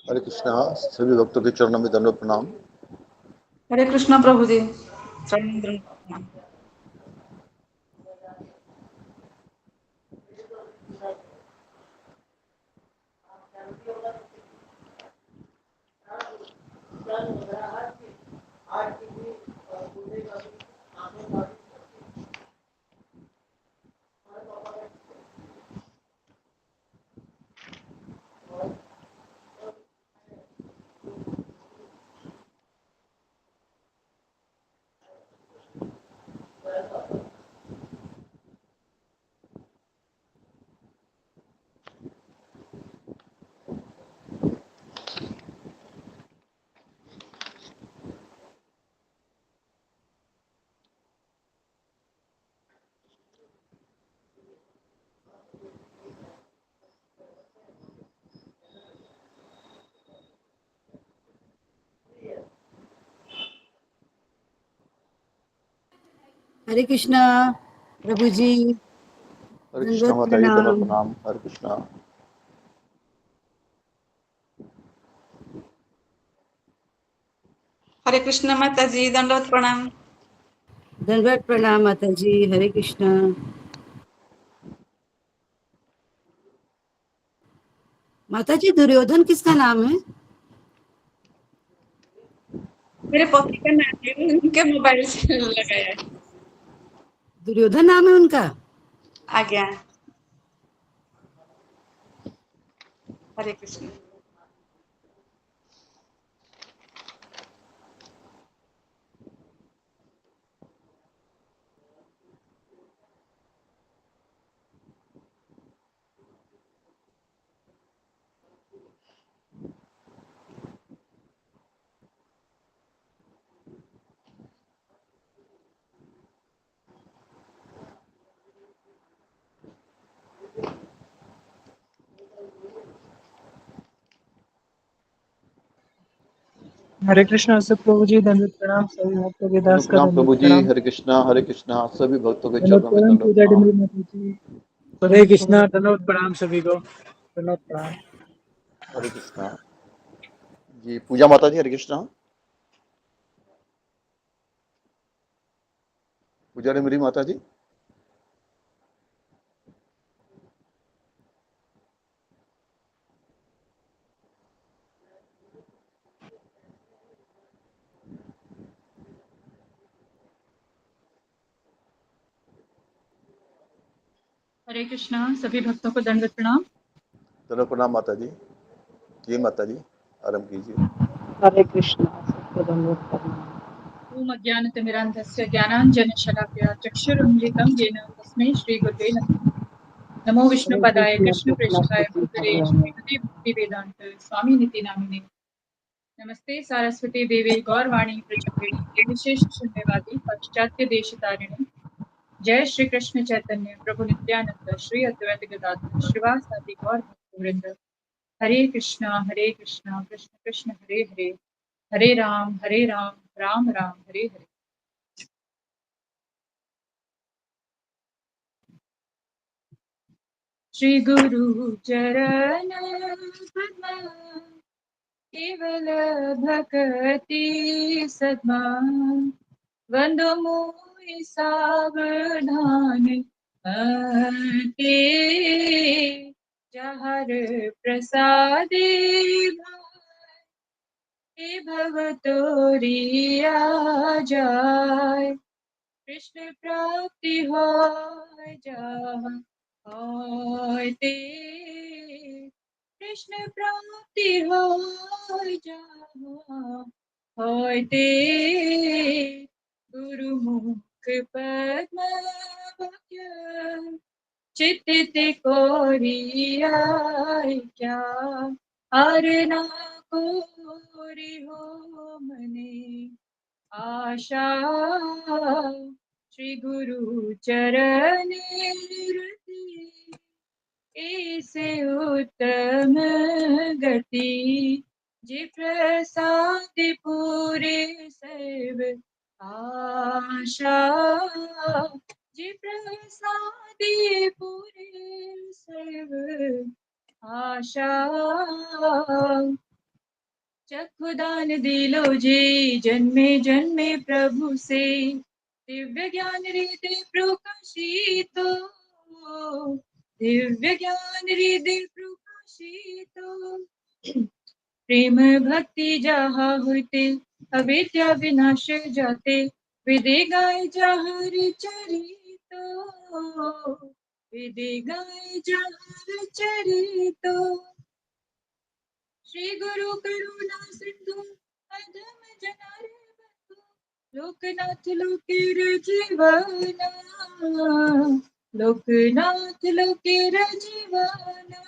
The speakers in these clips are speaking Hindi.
हरे कृष्णा। सभी भक्तों के चरणों में दंडवत प्रणाम। हरे कृष्णा प्रभु जी, चरणों में प्रणाम। हरे कृष्णा प्रभु जी, हरे कृष्णा दंडवत माता जी, दंडवत प्रणाम। प्रणाम। हरे कृष्णा। हरे कृष्णा माता जी, दंडवत प्रणाम। दंडवत प्रणाम माता जी। हरे कृष्णा। माता जी, दुर्योधन किसका नाम है? मेरे पति का नाम है, उनके मोबाइल से लगाया है। दुर्योधन नाम है उनका? आज्ञा। हरे कृष्ण। हरे कृष्णा सब प्रभु जी, दंडवत प्रणाम। सभी भक्तों के दास दंडवत का प्रणाम दंडवत प्रभु जी। प्रणाम। हरे कृष्णा। हरे कृष्णा। सभी भक्तों के दंडवत चरणों में प्रणाम दंडवत पूजा प्रणाम। डिमरी माता जी। हरे कृष्णा, दंडवत प्रणाम सभी को, दंडवत प्रणाम। हरे कृष्णा जी। पूजा माता जी। हरे कृष्णा। पूजा मेरी माता जी। हरे कृष्णा, सभी भक्तों को दंडवत प्रणाम। दंडवत प्रणाम माता जी। जी माता जी, आरंभ कीजिए। हरे कृष्णा सबको दंडवत प्रणाम। ओम अज्ञानतिमिरान्धस्य ज्ञानाञ्जनशलाकया चक्षुरुन्मिलितं येन तस्मै श्रीगुरुवे नमः। नमो हरे विष्णुपदाय कृष्णा कृष्णप्रेष्ठाय कृष्ण भूतले हरे हरे। श्रीमते भक्तिवेदान्त स्वामिनिति नामिने। नमस्ते सारस्वती देवी गौरवाणी प्रचारिणे निर्विशेष शून्यवादी पाश्चात्य देशतारिणे। जय श्री कृष्ण चैतन्य प्रभु नित्यानंद श्री अद्वैत गदाधर श्रीवासादि गौर भक्तवृंद। हरे कृष्णा कृष्ण कृष्ण हरे हरे, हरे राम राम राम हरे हरे। श्री गुरु चरण सद्मा, केवल भक्ति सद्मा, वंदो मोहि सावधान के, जहर प्रसादे हे भवतोरिया जाय। कृष्ण प्राप्ति हो जहाँ होय ते, कृष्ण प्राप्ति हो जहाँ होय ते। गुरुमुख पद्म वाक्य चित्त कोरिया क्या, हर ना कोरि हो मने आशा। श्री गुरु चरणे रति, ऐसे उत्तम गति, जे प्रसाद पूरे सर्व आशा, जे प्रसाद पूरे सर्व आशा। चक्षुदान दिलो जे जन्मे जन्मे प्रभु से, दिव्य ज्ञान हृदय प्रकाशितो, दिव्य ज्ञान हृदय प्रकाशितो। प्रेम भक्ति जहाँ होते अविद्या विनाश जाते, विदे गाय जहर चरितो, विदे गाय जहर चरितो। श्री गुरु करुणा सिंधु अधम जनारे बंधु, लोकनाथ लोकेर जीवना, लोकनाथ लोकेर जीवना।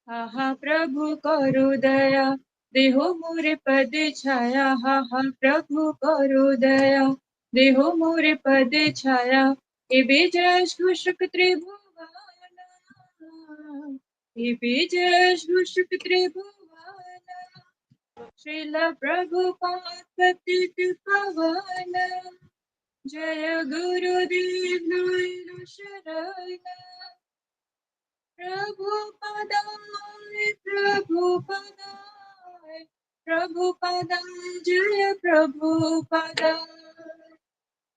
हा प्रभु करो दया देहो मोरे पद छाया, हा प्रभु करो दया देहो मोरे पद छाया। ए विजय घोषक त्रिभुवना, ए विजय घोषक त्रिभुवना। श्रील प्रभुपाद पतित पावन, जय गुरुदेव नारायण शरण। प्रभुपदाय प्रभुपदाय प्रभुपदाय, जय प्रभुपदाय,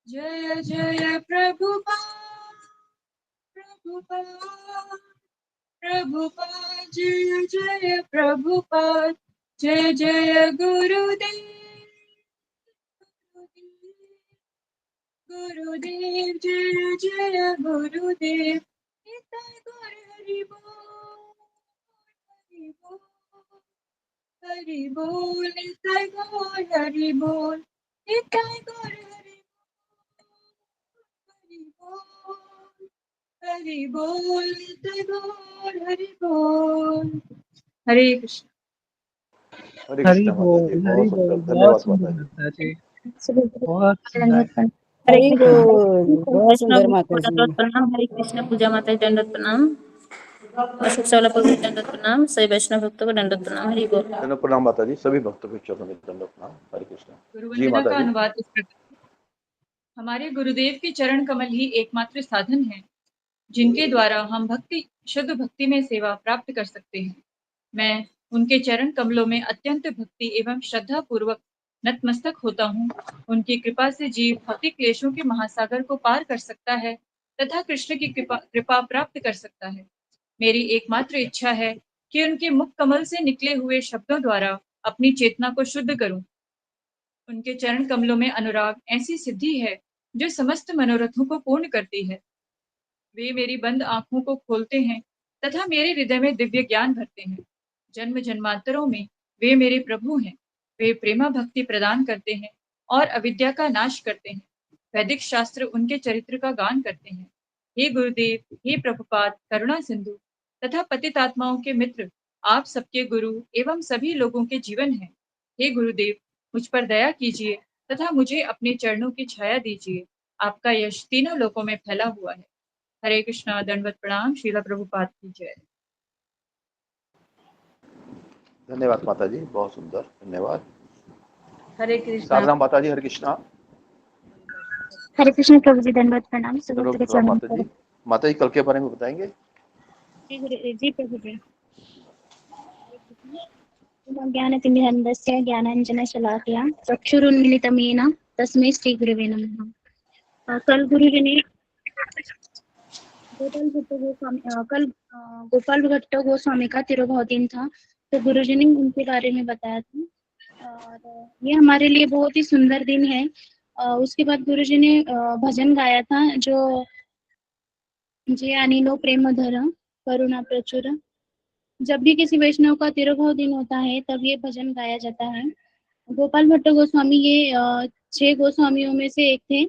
जय जय प्रभुपाद प्रभुपाद प्रभुपाद, जय जय प्रभुपाद, जय जय गुरुदेव गुरुदेव, जय जय गुरुदेव। निताय गौर हरि बोल, हरि बोल, हरि बोल। निताय गौर हरि बोल, निताय गौर हरि बोल, हरि बोल, निताय गौर हरि बोल। हरे कृष्ण। हरे हरि कृष्णा माता जी, बोल, हरि बहुत बोल। सुंदर, बहुत धन्यवाद सुंदर माता जी। माता जी, बहुत सुंदर। हरि बोल। बहुत सुंदर माता जी। दंडवत प्रणाम। हरे कृष्ण पूजा माता जी दंडवत प्रणाम। अशोक वाला को दंडवत प्रणाम। सभी वैष्णव भक्तों को दंडवत प्रणाम। हरि बोल। दंडवत प्रणाम माता जी, सभी भक्तों के चरणों में दंडवत प्रणाम। हरे कृष्णा गुरु जी वंदना माता का जी। अनुवाद इस प्रकार। हमारे गुरुदेव के चरण कमल ही एकमात्र साधन है जिनके द्वारा हम शुद्ध भक्ति में सेवा प्राप्त कर सकते हैं। मैं उनके चरण कमलों में अत्यंत भक्ति एवं श्रद्धा पूर्वक नतमस्तक होता हूँ। उनकी कृपा से जीव भौतिक क्लेशों के महासागर को पार कर सकता है तथा कृष्ण की कृपा प्राप्त कर सकता है। मेरी एकमात्र इच्छा है कि उनके मुख कमल से निकले हुए शब्दों द्वारा अपनी चेतना को शुद्ध करूं। उनके चरण कमलों में अनुराग ऐसी सिद्धि है जो समस्त मनोरथों को पूर्ण करती है। वे मेरी बंद आंखों को खोलते हैं तथा मेरे हृदय में दिव्य ज्ञान भरते हैं। जन्म जन्मांतरों में वे मेरे प्रभु हैं। वे प्रेमा भक्ति प्रदान करते हैं और अविद्या का नाश करते हैं। वैदिक शास्त्र उनके चरित्र का गान करते हैं। हे गुरुदेव, हे प्रभुपाद, करुणा सिंधु तथा पतित आत्माओं के मित्र, आप सबके गुरु एवं सभी लोगों के जीवन हैं। हे गुरुदेव, मुझ पर दया कीजिए तथा मुझे अपने चरणों की छाया दीजिए। आपका यश तीनों लोकों में फैला हुआ है। हरे कृष्णा। दंडवत प्रणाम। श्रीला प्रभुपाद की जय। धन्यवाद माता जी, बहुत सुंदर, धन्यवाद। हरे कृष्णा। शारदा माता जी, हरे कृष्णा। हरे कृष्ण प्रभु जी, दंडवत प्रणाम। सब दंडवत भक्त के प्रणाम चरणों माता जी। माता जी, कल के बारे में बताएंगे? जी प्रभु जी। ज्ञानतिमिरन्धस्य ज्ञानाञ्जनशलाकया चक्षुरुन्मिलितं येन तस्मै श्रीगुरवे नमः। कल गुरु जी ने गोपाल भट्ट गोस्वामी का तिरुभाव दिन था, तो गुरु जी ने उनके बारे में बताया था और ये हमारे लिए बहुत ही सुंदर दिन है। उसके बाद गुरु जी ने भजन गाया था जो जे अनिलो प्रेम धर करुणा प्रचुर। जब भी किसी वैष्णव का तिरुभाव दिन होता है तब ये भजन गाया जाता है। गोपाल भट्ट गोस्वामी ये 6 गोस्वामियों में से एक थे।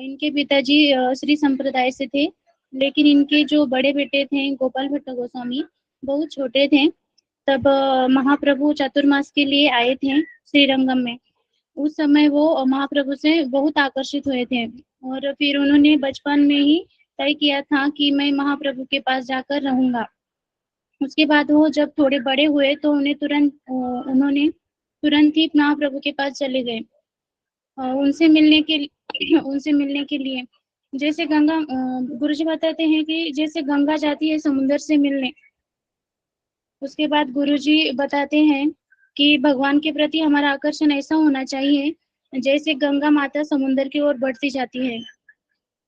इनके पिताजी श्री संप्रदाय से थे, लेकिन इनके जो बड़े बेटे थे गोपाल भट्ट गोस्वामी बहुत छोटे थे। तब महाप्रभु चातुर्मास के लिए आए थे श्रीरंगम में। उस समय वो महाप्रभु से बहुत आकर्षित हुए थे और फिर उन्होंने बचपन में ही तय किया था कि मैं महाप्रभु के पास जाकर रहूंगा। उसके बाद वो जब थोड़े बड़े हुए तो उन्होंने तुरंत ही महाप्रभु के पास चले गए उनसे मिलने के लिए। जैसे गंगा, गुरुजी बताते हैं कि जैसे गंगा जाती है समुद्र से मिलने। उसके बाद गुरुजी बताते हैं कि भगवान के प्रति हमारा आकर्षण ऐसा होना चाहिए जैसे गंगा माता समुद्र की ओर बढ़ती जाती है।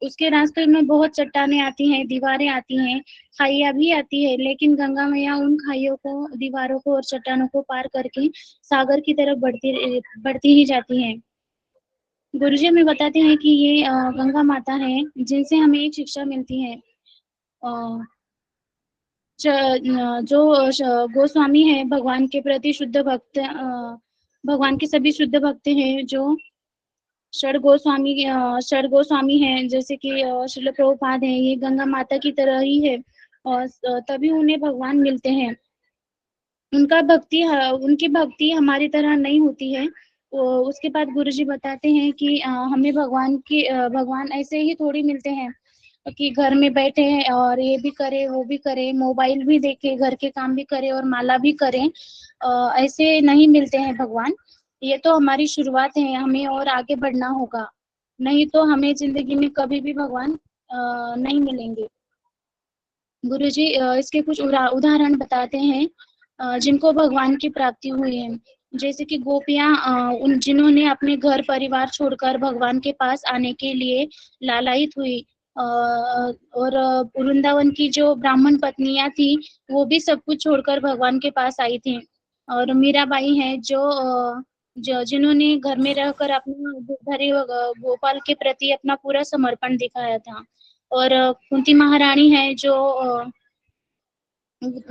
उसके रास्ते में बहुत चट्टानें आती हैं, दीवारें आती हैं, खाइयां भी आती है, लेकिन गंगा मैया उन खाइयों को, दीवारों को और चट्टानों को पार करके सागर की तरफ बढ़ती ही जाती हैं। गुरुजी हमें बताते हैं कि ये गंगा माता है, जिनसे हमें एक शिक्षा मिलती है। जो गोस्वामी है, भगवान के प्रति शुद्ध भक्त, भगवान के सभी शुद्ध भक्त हैं, जो षड गोस्वामी हैं, जैसे कि श्रील प्रभुपाद हैं, ये गंगा माता की तरह ही है और तभी उन्हें भगवान मिलते हैं। उनकी भक्ति हमारी तरह नहीं होती है। उसके बाद गुरुजी बताते हैं कि हमें भगवान ऐसे ही थोड़ी मिलते हैं कि घर में बैठे हैं और ये भी करे, वो भी करे, मोबाइल भी देखे, घर के काम भी करे और माला भी करें। ऐसे नहीं मिलते हैं भगवान। ये तो हमारी शुरुआत है, हमें और आगे बढ़ना होगा, नहीं तो हमें जिंदगी में कभी भी भगवान नहीं मिलेंगे। गुरुजी इसके कुछ उदाहरण बताते हैं जिनको भगवान की प्राप्ति हुई है, जैसे कि गोपियां जिन्होंने अपने घर परिवार छोड़कर भगवान के पास आने के लिए लालायित हुई, और वृंदावन की जो ब्राह्मण पत्नियां थी, वो भी सब कुछ छोड़कर भगवान के पास आई थी। और मीराबाई है जो जिन्होंने घर में रहकर अपने भरे गोपाल के प्रति अपना पूरा समर्पण दिखाया था। और कुंती महारानी है जो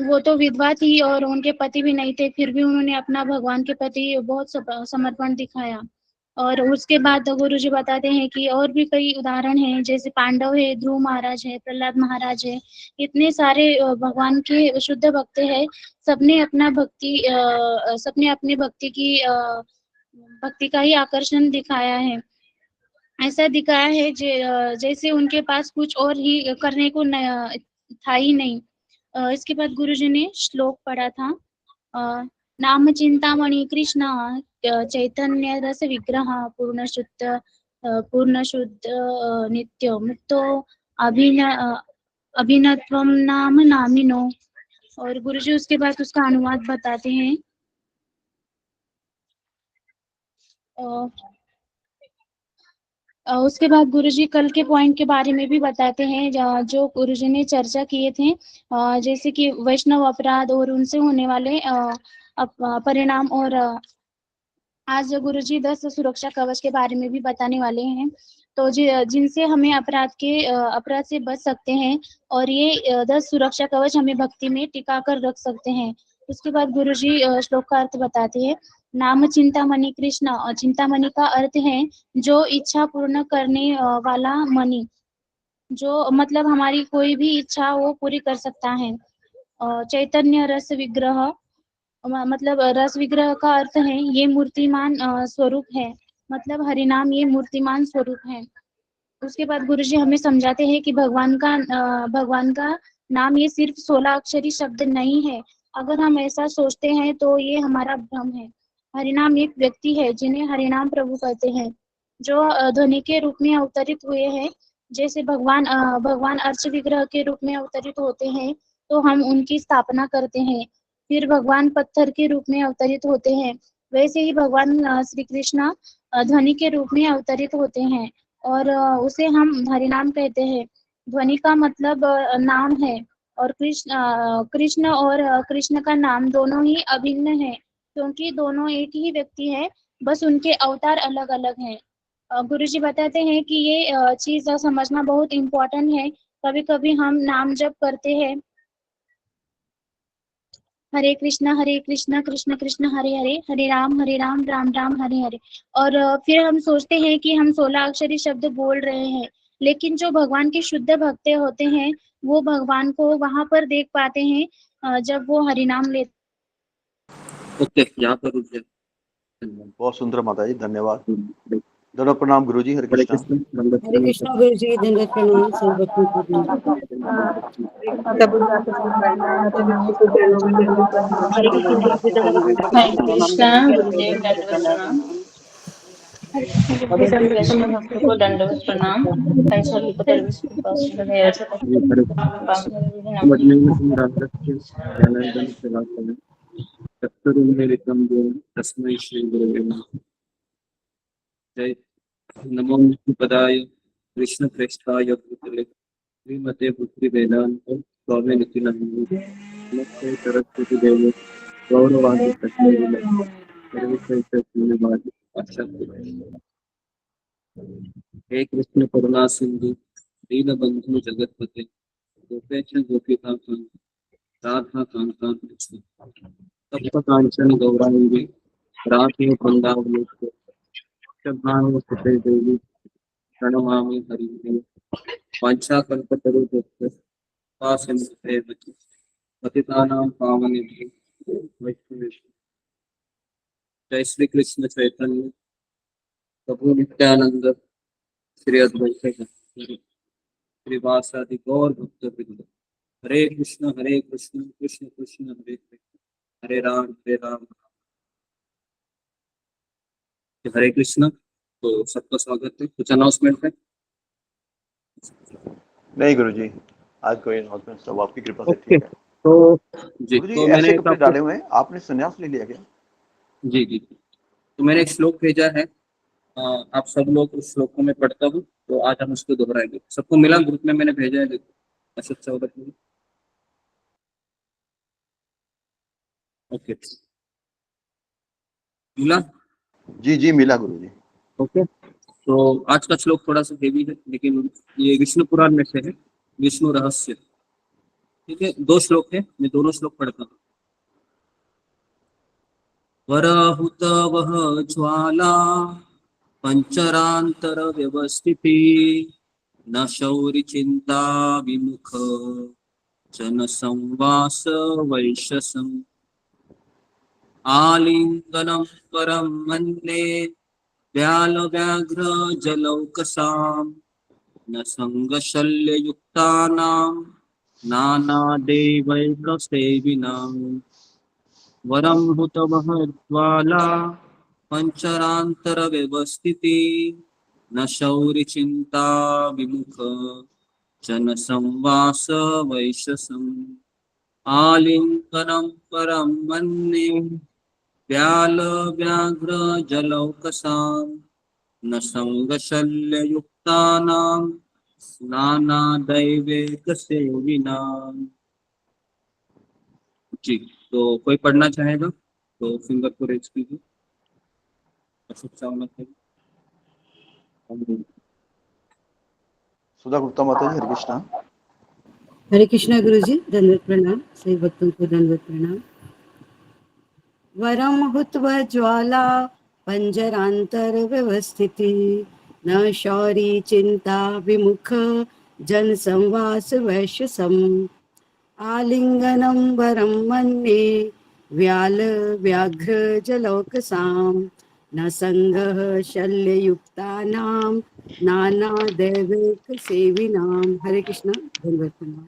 वो तो विधवा थी और उनके पति भी नहीं थे, फिर भी उन्होंने अपना भगवान के प्रति बहुत समर्पण दिखाया। और उसके बाद गुरुजी बताते हैं कि और भी कई उदाहरण हैं, जैसे पांडव है, ध्रुव महाराज है, प्रहलाद महाराज है, इतने सारे भगवान के शुद्ध भक्त हैं। सबने अपने भक्ति का ही आकर्षण दिखाया है। ऐसा दिखाया है जैसे उनके पास कुछ और ही करने को था ही नहीं। इसके बाद गुरुजी ने श्लोक पढ़ा था, नाम चिंतामणि कृष्ण चैतन्य रस विग्रह पूर्ण शुद्ध नित्य मुक्तो अभिनत्वम नाम नामिनो। और गुरुजी उसके बाद उसका अनुवाद बताते हैं। उसके बाद गुरुजी कल के पॉइंट के बारे में भी बताते हैं जो गुरुजी ने चर्चा किए थे, जैसे कि वैष्णव अपराध और उनसे होने वाले परिणाम। और आज गुरुजी 10 सुरक्षा कवच के बारे में भी बताने वाले हैं, तो जिनसे हमें अपराध से बच सकते हैं, और ये 10 सुरक्षा कवच हमें भक्ति में टिका कर रख सकते हैं। उसके बाद गुरुजी श्लोक का अर्थ बताते हैं। नाम चिंतामणि कृष्ण, और चिंतामणि का अर्थ है जो इच्छा पूर्ण करने वाला मणि, जो मतलब हमारी कोई भी इच्छा वो पूरी कर सकता है। चैतन्य रस विग्रह, मतलब रस विग्रह का अर्थ है ये मूर्तिमान स्वरूप है, मतलब हरिनाम ये मूर्तिमान स्वरूप है। उसके बाद गुरुजी हमें समझाते हैं कि भगवान का नाम ये सिर्फ 16 अक्षरी शब्द नहीं है। अगर हम ऐसा सोचते हैं तो ये हमारा भ्रम है। हरिनाम एक व्यक्ति है जिन्हें हरिनाम प्रभु कहते हैं, जो ध्वनि के रूप में अवतरित हुए हैं। जैसे भगवान अर्च विग्रह के रूप में अवतरित होते हैं तो हम उनकी स्थापना करते हैं, फिर भगवान पत्थर के रूप में अवतरित होते हैं, वैसे ही भगवान श्री कृष्ण ध्वनि के रूप में अवतरित होते हैं, और उसे हम हरिनाम कहते हैं। ध्वनि का मतलब नाम है, और कृष्ण और कृष्ण का नाम दोनों ही अभिन्न है, क्योंकि दोनों एक ही व्यक्ति है, बस उनके अवतार अलग अलग हैं। गुरुजी बताते हैं कि ये चीज समझना बहुत इम्पोर्टेंट है। कभी कभी हम नाम जप करते हैं, हरे कृष्णा कृष्ण कृष्ण हरे हरे, हरे राम राम राम हरे हरे। और फिर हम सोचते हैं कि हम 16 अक्षरी शब्द बोल रहे हैं, लेकिन जो भगवान के शुद्ध भक्त होते हैं वो भगवान को वहां पर देख पाते हैं जब वो हरिनाम लेते। ओके, यहाँ पर रुक जाए। बहुत सुंदर माता जी, धन्यवाद। दोनों प्रणाम गुरुजी। हरे हरे कृष्णा। कृष्ण। हरे कृष्णा गुरुजी, दंडवत प्रणाम सब भक्तों को दंडवत। हरे कृष्णा गुरुदेव दंडवत प्रणाम। सभी वैष्णव भक्तों को दंडवत प्रणाम। समझने में चक्षुरुन्मीलितं येन तस्मै श्रीगुरवे नमः। जय नमो विष्णुपदाय कृष्णप्रेष्ठाय भूतले श्रीमते भक्तिवेदान्त स्वामी नित्यानंद नमस्ते सरस्वती देवी गौरवाणी प्रचारिणे सर्वश्रेष्ठ शून्यवादी पाश्चात्य। हे कृष्ण करुणा सिंधु दीनबंधु जगतपते गोपेश गोपिका राधा कांता कृष्ण तप्तकांचन गौरांगी राधे वृंदावने सुते देवी प्रणमामि हरिं वाञ्छाकल्पतरुभ्यश्च पतितानां पावनेभ्यो वैष्णवेभ्यो। जय श्री कृष्ण चैतन्य प्रभु नित्यानंद श्री अद्वैत गदाधर श्रीवासादि गौर भक्त वृंद। हरे कृष्ण कृष्ण कृष्ण हरे हरे राम हरे कृष्ण। तो सबका स्वागत है। कुछ अनाउंसमेंट है? नहीं गुरुजी, आज कोई अनाउंसमेंट, सब आपकी कृपा से ओके, ठीक है। तो जी, गुरुजी तो मैंने ऐसे कपड़े आपको डाले हुए हैं, आपने संन्यास ले लिया क्या? जी जी, तो मैंने एक श्लोक भेजा है, आप सब लोग उस श्लोकों में पढ़ता हूँ, तो आज हम उसको दोहराएंगे। सबको मिला? ग्रुप में मैंने भेजा है, देखो अशोक चौधरी में। ओके, मिला? जी जी मिला गुरुजी। ओके, तो आज का श्लोक थोड़ा सा हेवी है, लेकिन ये विष्णु पुराण में से है, विष्णु रहस्य। ठीक है, 2 श्लोक है, मैं दोनों श्लोक पढ़ता हूँ। वराहुत वह ज्वाला पंचरांतर व्यवस्थिति न शौरि चिंता विमुख जन संवास वैशसम आलिंगनं परम मन्ये व्याल व्याघ्र जलौकसाम न संगशल्य युक्तानां नाना देवैक सेविनां वरम हुतवः ज्वाला पंचरांतर व्यवस्थिति न शौरि चिंता विमुख जन संवास वैशसम आलिंगनं परम मन्ये व्याल व्याघ्र जलौकसां न संगशल्य युक्तानां नाना दैवेक सेविनां। जी, तो कोई पढ़ना चाहेगा तो फिंगर को रेज कीजिए। अशोक चावला सुधा गुप्ता माता जी, हरे कृष्णा। हरे कृष्णा गुरुजी, दंडवत प्रणाम। सभी भक्तों को दंडवत प्रणाम। वरम हुत्वा ज्वाला पंजरांतर व्यवस्थिति न शौरी चिंता विमुख जन संवास वैश्यसम आलिंगनं वरं मन्ये व्याल व्याघ्र जलौकसां न संगः शल्ययुक्तानां नाना दैवेक सेविनां। हरे कृष्णा, धन्यवाद प्रणाम।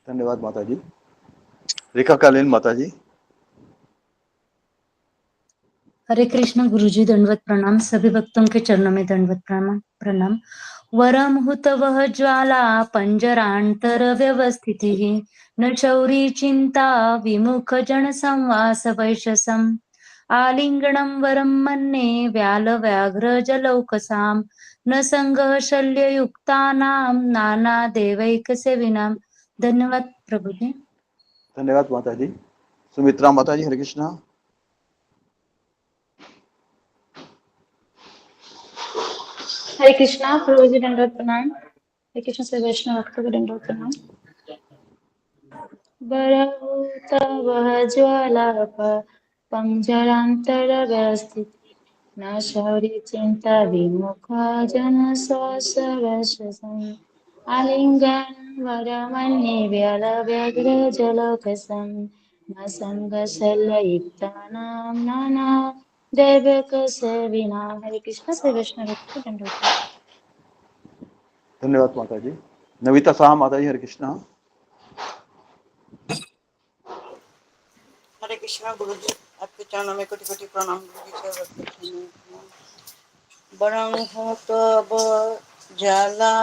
धन्यवाद माता जी। रेखा कालीन माता जी। हरे कृष्ण गुरुजी, दंडवत प्रणाम। सभी भक्तों के चरणों में दंडवत प्रणाम। वरम हुतवः ज्वाला पंजरांतर व्यवस्थितिः न शौरी चिंता विमुख जन संवास वैशसम आलिंगणं वरं मन्ये व्याल व्याघ्र जलौकसां न संगः शल्ययुक्तानां नाना देवैक सेविनां। धन्यवाद प्रभु जी। धन्यवाद माता जी। सुमित्रा माता जी, हरे कृष्णा। हरे कृष्णा प्रभु जी, दंडवत प्रणाम। हरे कृष्ण से वैष्णव भक्तों को दंडवत प्रणाम। बरहूत वह ज्वाला पंजरांतर व्यवस्थित न शौर्य चिंता विमुखा जन स्वसम आलिंगन वरमन्ये व्याल व्याघ्र जलौकसं न संगशल्ययुक्तानां नाना दैवक सेविनां। हरे कृष्ण से वैष्णव भक्तों को दंडवत प्रणाम। धन्यवाद माता जी। नविता शाह माता जी, हरे कृष्णा। हरे कृष्णा गुरु जी, आपके चरणों में कोटि कोटि प्रणाम। गुरु जी बरं होत जाला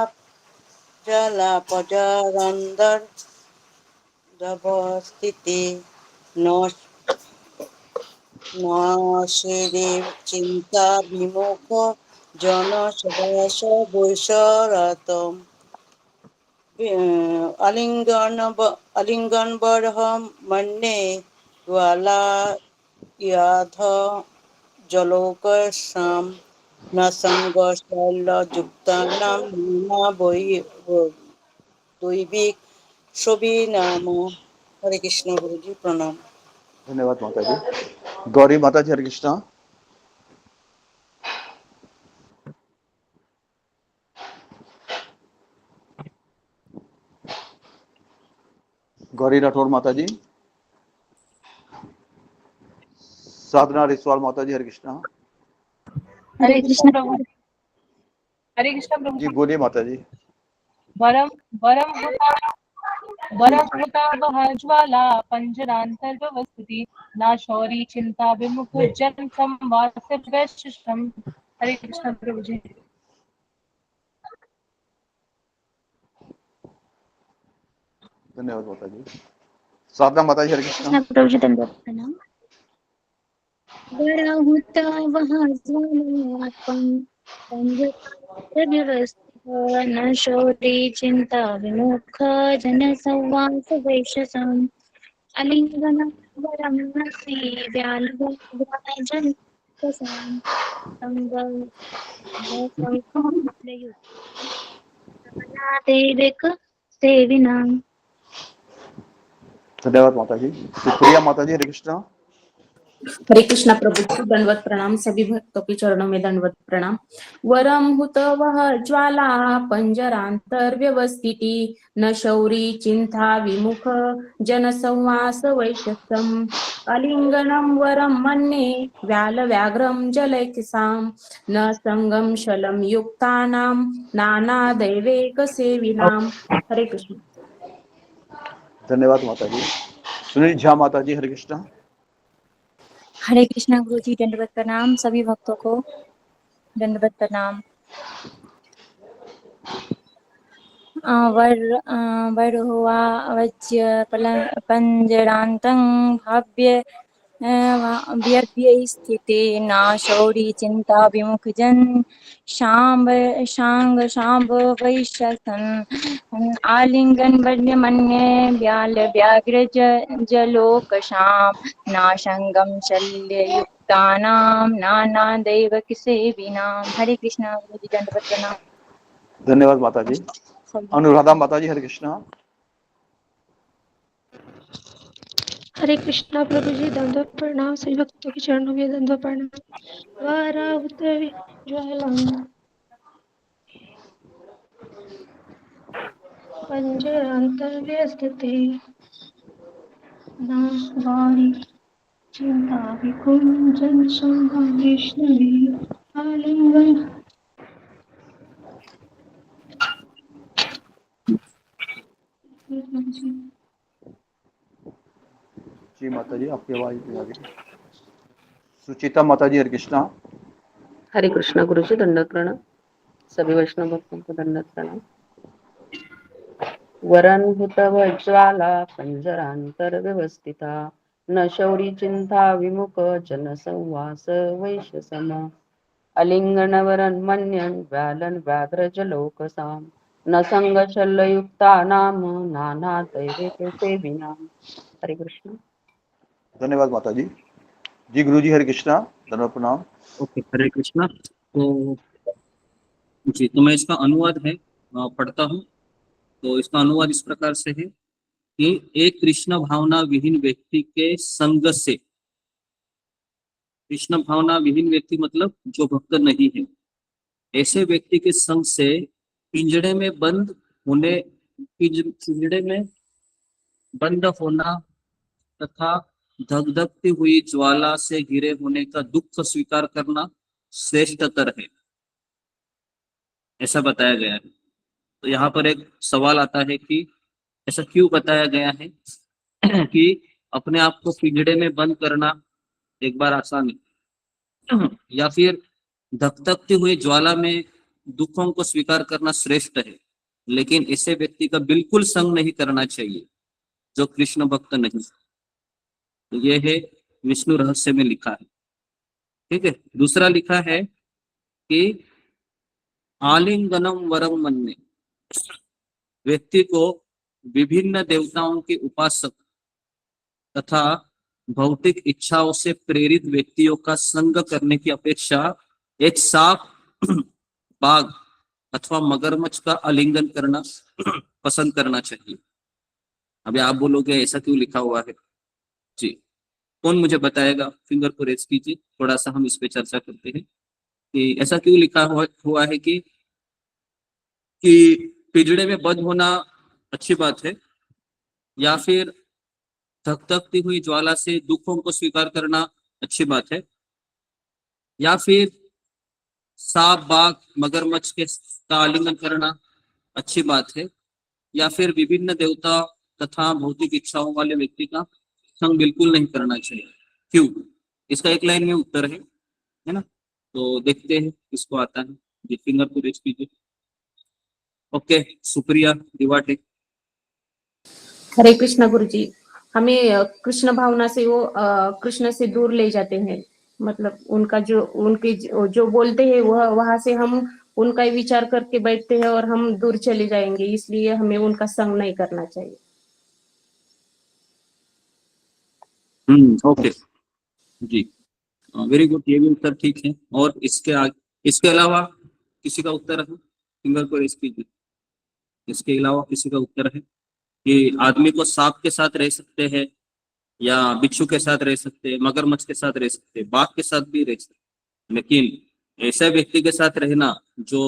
जाला पजारंदर दब स्थिति न नाशेरे चिंता विमुख जन सदाश वैशरतम आलिंगन बरहम मन्ने वाला याथ जलोक शाम न संग शैल युक्तानां न दैविक शोभी नाम। हरे कृष्ण गुरु जी प्रणाम। धन्यवाद माता जी। गौरी माता जी हरे कृष्णा। गौरी राठौर माता जी। साधना रिसवाल माता जी हरे कृष्णा। हरे कृष्ण प्रभु। हरे कृष्ण प्रभु। जी बोलिए माता जी। वरम वरम वरम ज्वाला पंजरांतर्वस्थिति ना शौरी चिंता विमुख जन संवास वैश्यम। हरे कृष्ण प्रभु जी। धन्यवाद माता जी। साधना माता जी हरे कृष्णा। कृष्ण प्रभु जी दंडवत प्रणाम। वराहुता वहाँ ज्वालापं पंजव्यवस्थित न शौरी चिंता विमुख जन संवास वैशसम अलिंगन वरम नसी व्याल जन प्रसाम संग देविक सेविनाम। धन्यवाद माता जी। सुप्रिया माता जी हरे कृष्णा। हरे कृष्णा प्रभु जी दंडवत प्रणाम। सभी भक्तों के चरणों में दंडवत प्रणाम। वरम हुत वह ज्वाला पंजरांतर व्यवस्थिति न शौरी चिंता विमुख जन संवास वैशसम अलिंगनम वरम मन्ये व्याल व्याघ्रम जलैकसाम न संगम शलम युक्तानां नाना दैवेक सेविनाम। हरे कृष्ण। धन्यवाद माता जी। सुनील झा माता जी हरे कृष्णा। हरे कृष्णा गुरु जी दंडवत प्रणाम। सभी भक्तों को दंडवत प्रणाम। वर हुआ वज्य पंजरांतं भाव्य व्यव्य स्थिते ना शौरी चिंता विमुख जन शांग शांब वैश्यसन आलिंगन वन्य मन्ये व्याल व्याघ्र जलोक शाम नाशंगम शल्य युक्तानाम नाना दैवक सेविनाम। हरे कृष्णा गुरु जी दंडवत प्रणाम। धन्यवाद माता जी। अनुराधा माता जी हरे कृष्णा। हरे कृष्णा प्रभु जी दंडवत प्रणाम। सभी भक्तों के चरणों में दंडवत प्रणाम। वराहुत ज्वालां पंजरांतर्व्यस्थिते न शौरी चिंता विमुख जन संवास वैशसम आलिंगन जी माता जी आपकी आवाज नहीं आ रही। सुचिता माता जी हरे कृष्णा। हरे कृष्णा गुरु जी दंडवत प्रणाम। सभी वैष्णव भक्तों को दंडवत प्रणाम। वरन हुतव ज्वाला पंजरांतर व्यवस्थिता न शौरी चिंता विमुख जन संवास वैशसम अलिंगन वरन मन्यन व्यालन व्याघ्र जलोकसाम न संग शल्ययुक्ता नाम नाना दैवेक सेविनाम। हरे कृष्ण। धन्यवाद माता जी। जी गुरु जी हरे कृष्णा। धन्यवाद प्रणाम। ओके हरे कृष्णा। तो जी तो मैं इसका अनुवाद है पढ़ता हूँ। तो इसका अनुवाद इस प्रकार से है कि एक कृष्ण भावना विहीन व्यक्ति के संग से, कृष्ण भावना विहीन व्यक्ति मतलब जो भक्त नहीं है, ऐसे व्यक्ति के संग से पिंजड़े में बंद होने, पिंजड़े में बंद होना तथा धगधगती हुई ज्वाला से घिरे होने का दुख स्वीकार करना श्रेष्ठतर है, ऐसा बताया गया है। तो यहाँ पर एक सवाल आता है कि ऐसा क्यों बताया गया है कि अपने आप को पिंजड़े में बंद करना एक बार आसान है या फिर धकधकती हुई ज्वाला में दुखों को स्वीकार करना श्रेष्ठ है, लेकिन ऐसे व्यक्ति का बिल्कुल संग नहीं करना चाहिए जो कृष्ण भक्त नहीं। तो ये है विष्णु रहस्य में लिखा है। ठीक है, दूसरा लिखा है कि आलिंगनम वरम मन्ये, व्यक्ति को विभिन्न देवताओं के उपासक तथा भौतिक इच्छाओं से प्रेरित व्यक्तियों का संग करने की अपेक्षा एक सांप, बाघ अथवा मगरमच्छ का आलिंगन करना पसंद करना चाहिए। अभी आप बोलोगे ऐसा क्यों लिखा हुआ है जी, कौन मुझे बताएगा? फिंगर को रेज कीजिए, थोड़ा सा हम इस पे चर्चा करते हैं कि ऐसा क्यों लिखा हुआ है कि पिंजड़े में बंद होना अच्छी बात है, या फिर धकधकती हुई ज्वाला से दुखों को स्वीकार करना अच्छी बात है, या फिर सांप, बाघ, मगरमच्छ के का आलिंगन करना अच्छी बात है, या फिर विभिन्न देवता तथा भौतिक इच्छाओं वाले व्यक्ति का संग बिल्कुल नहीं करना चाहिए, क्यों? इसका एक लाइन में उत्तर है ना। तो देखते हैं किसको आता है जी, फिंगर को रेज कीजिए। ओके, सुप्रिया दिवाटे। हरे कृष्णा गुरु जी, हमें कृष्ण भावना से वो कृष्ण से दूर ले जाते हैं, मतलब उनका जो उनके जो बोलते हैं वह वहां से हम उनका ही विचार करके बैठते हैं और हम दूर चले जाएंगे, इसलिए हमें उनका संग नहीं करना चाहिए। ओके जी, वेरी गुड, ये भी उत्तर ठीक है। और इसके अलावा किसी का उत्तर है? फिंगर को रेज कीजिए। इसके अलावा किसी का उत्तर है कि आदमी को सांप के साथ रह सकते हैं, या बिच्छू के साथ रह सकते हैं, मगरमच्छ के साथ रह सकते हैं, बाघ के साथ भी रह सकते हैं, लेकिन ऐसे व्यक्ति के साथ रहना जो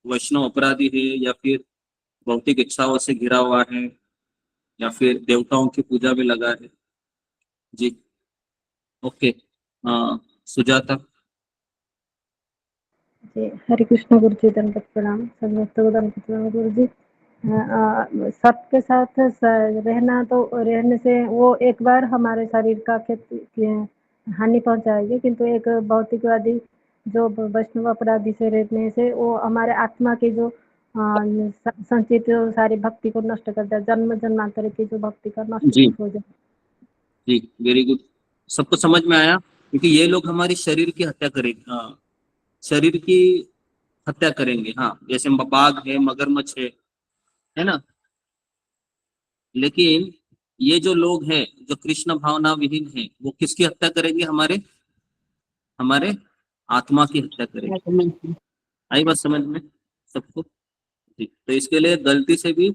वैष्णव अपराधी है, या फिर भौतिक इच्छाओं से घिरा हुआ है, या फिर देवताओं की पूजा में लगा है जी। ओके, सुजाता। जी, हरे कृष्ण गुरु जी, दंडवत प्रणाम। गुरु जी, सबके साथ रहना तो रहने से वो एक बार हमारे शरीर का हानि पहुंचाएगी, किंतु एक भौतिकवादी जो वैष्णव अपराधी से रहने से वो हमारे आत्मा की जो संचित सारी भक्ति को नष्ट कर देता है, जन्म जन्मांतर की जो भक्ति का नष्ट हो जाए। जी, वेरी गुड, सबको समझ में आया? क्योंकि ये लोग हमारी शरीर की हत्या करेंगे, शरीर की हत्या करेंगे। हाँ, जैसे बाघ है, मगरमच्छ है ना। लेकिन ये जो लोग हैं जो कृष्ण भावना विहीन है, वो किसकी हत्या करेंगे? हमारे आत्मा की हत्या करेंगे। आई बात समझ में सबको जी? तो इसके लिए गलती से भी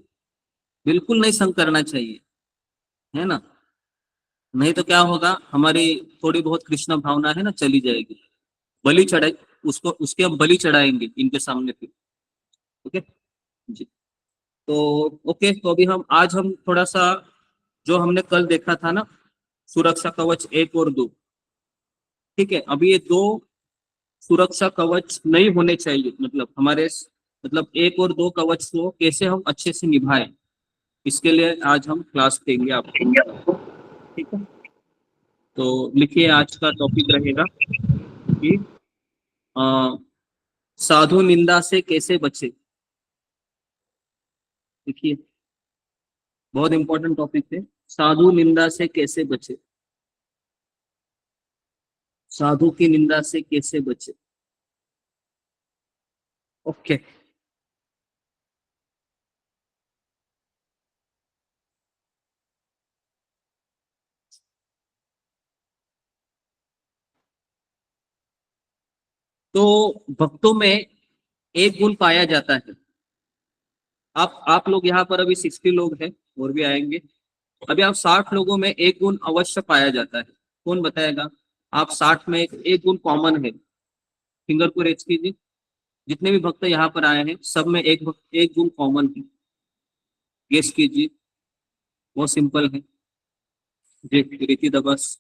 बिल्कुल नहीं संग करना चाहिए, है ना। नहीं तो क्या होगा, हमारी थोड़ी बहुत कृष्ण भावना है ना चली जाएगी, बलि चढ़ाई उसके हम बलि चढ़ाएंगे इनके सामने फिर। ओके जी, तो ओके, तो अभी आज हम थोड़ा सा जो हमने कल देखा था ना, सुरक्षा कवच 1 और 2, ठीक है। अभी ये 2 सुरक्षा कवच नहीं होने चाहिए, मतलब 1 और 2 कवच को कैसे हम अच्छे से निभाएं, इसके लिए आज हम क्लास देंगे आपको, ठीक है। तो लिखिए, आज का टॉपिक रहेगा कि साधु निंदा से कैसे बचे। देखिए, बहुत इंपॉर्टेंट टॉपिक है, साधु निंदा से कैसे बचे, साधु की निंदा से कैसे बचे। ओके, तो भक्तों में एक गुण पाया जाता है। आप लोग यहाँ पर अभी 60 लोग हैं, और भी आएंगे। अभी आप 60 लोगों में एक गुण अवश्य पाया जाता है। कौन बताएगा? आप 60 में एक गुण कॉमन है, फिंगर को रेज कीजिए। जितने भी भक्त यहाँ पर आए हैं, सब में एक गुण कॉमन है, गेस कीजिए। बहुत सिंपल है जी, रीति दबस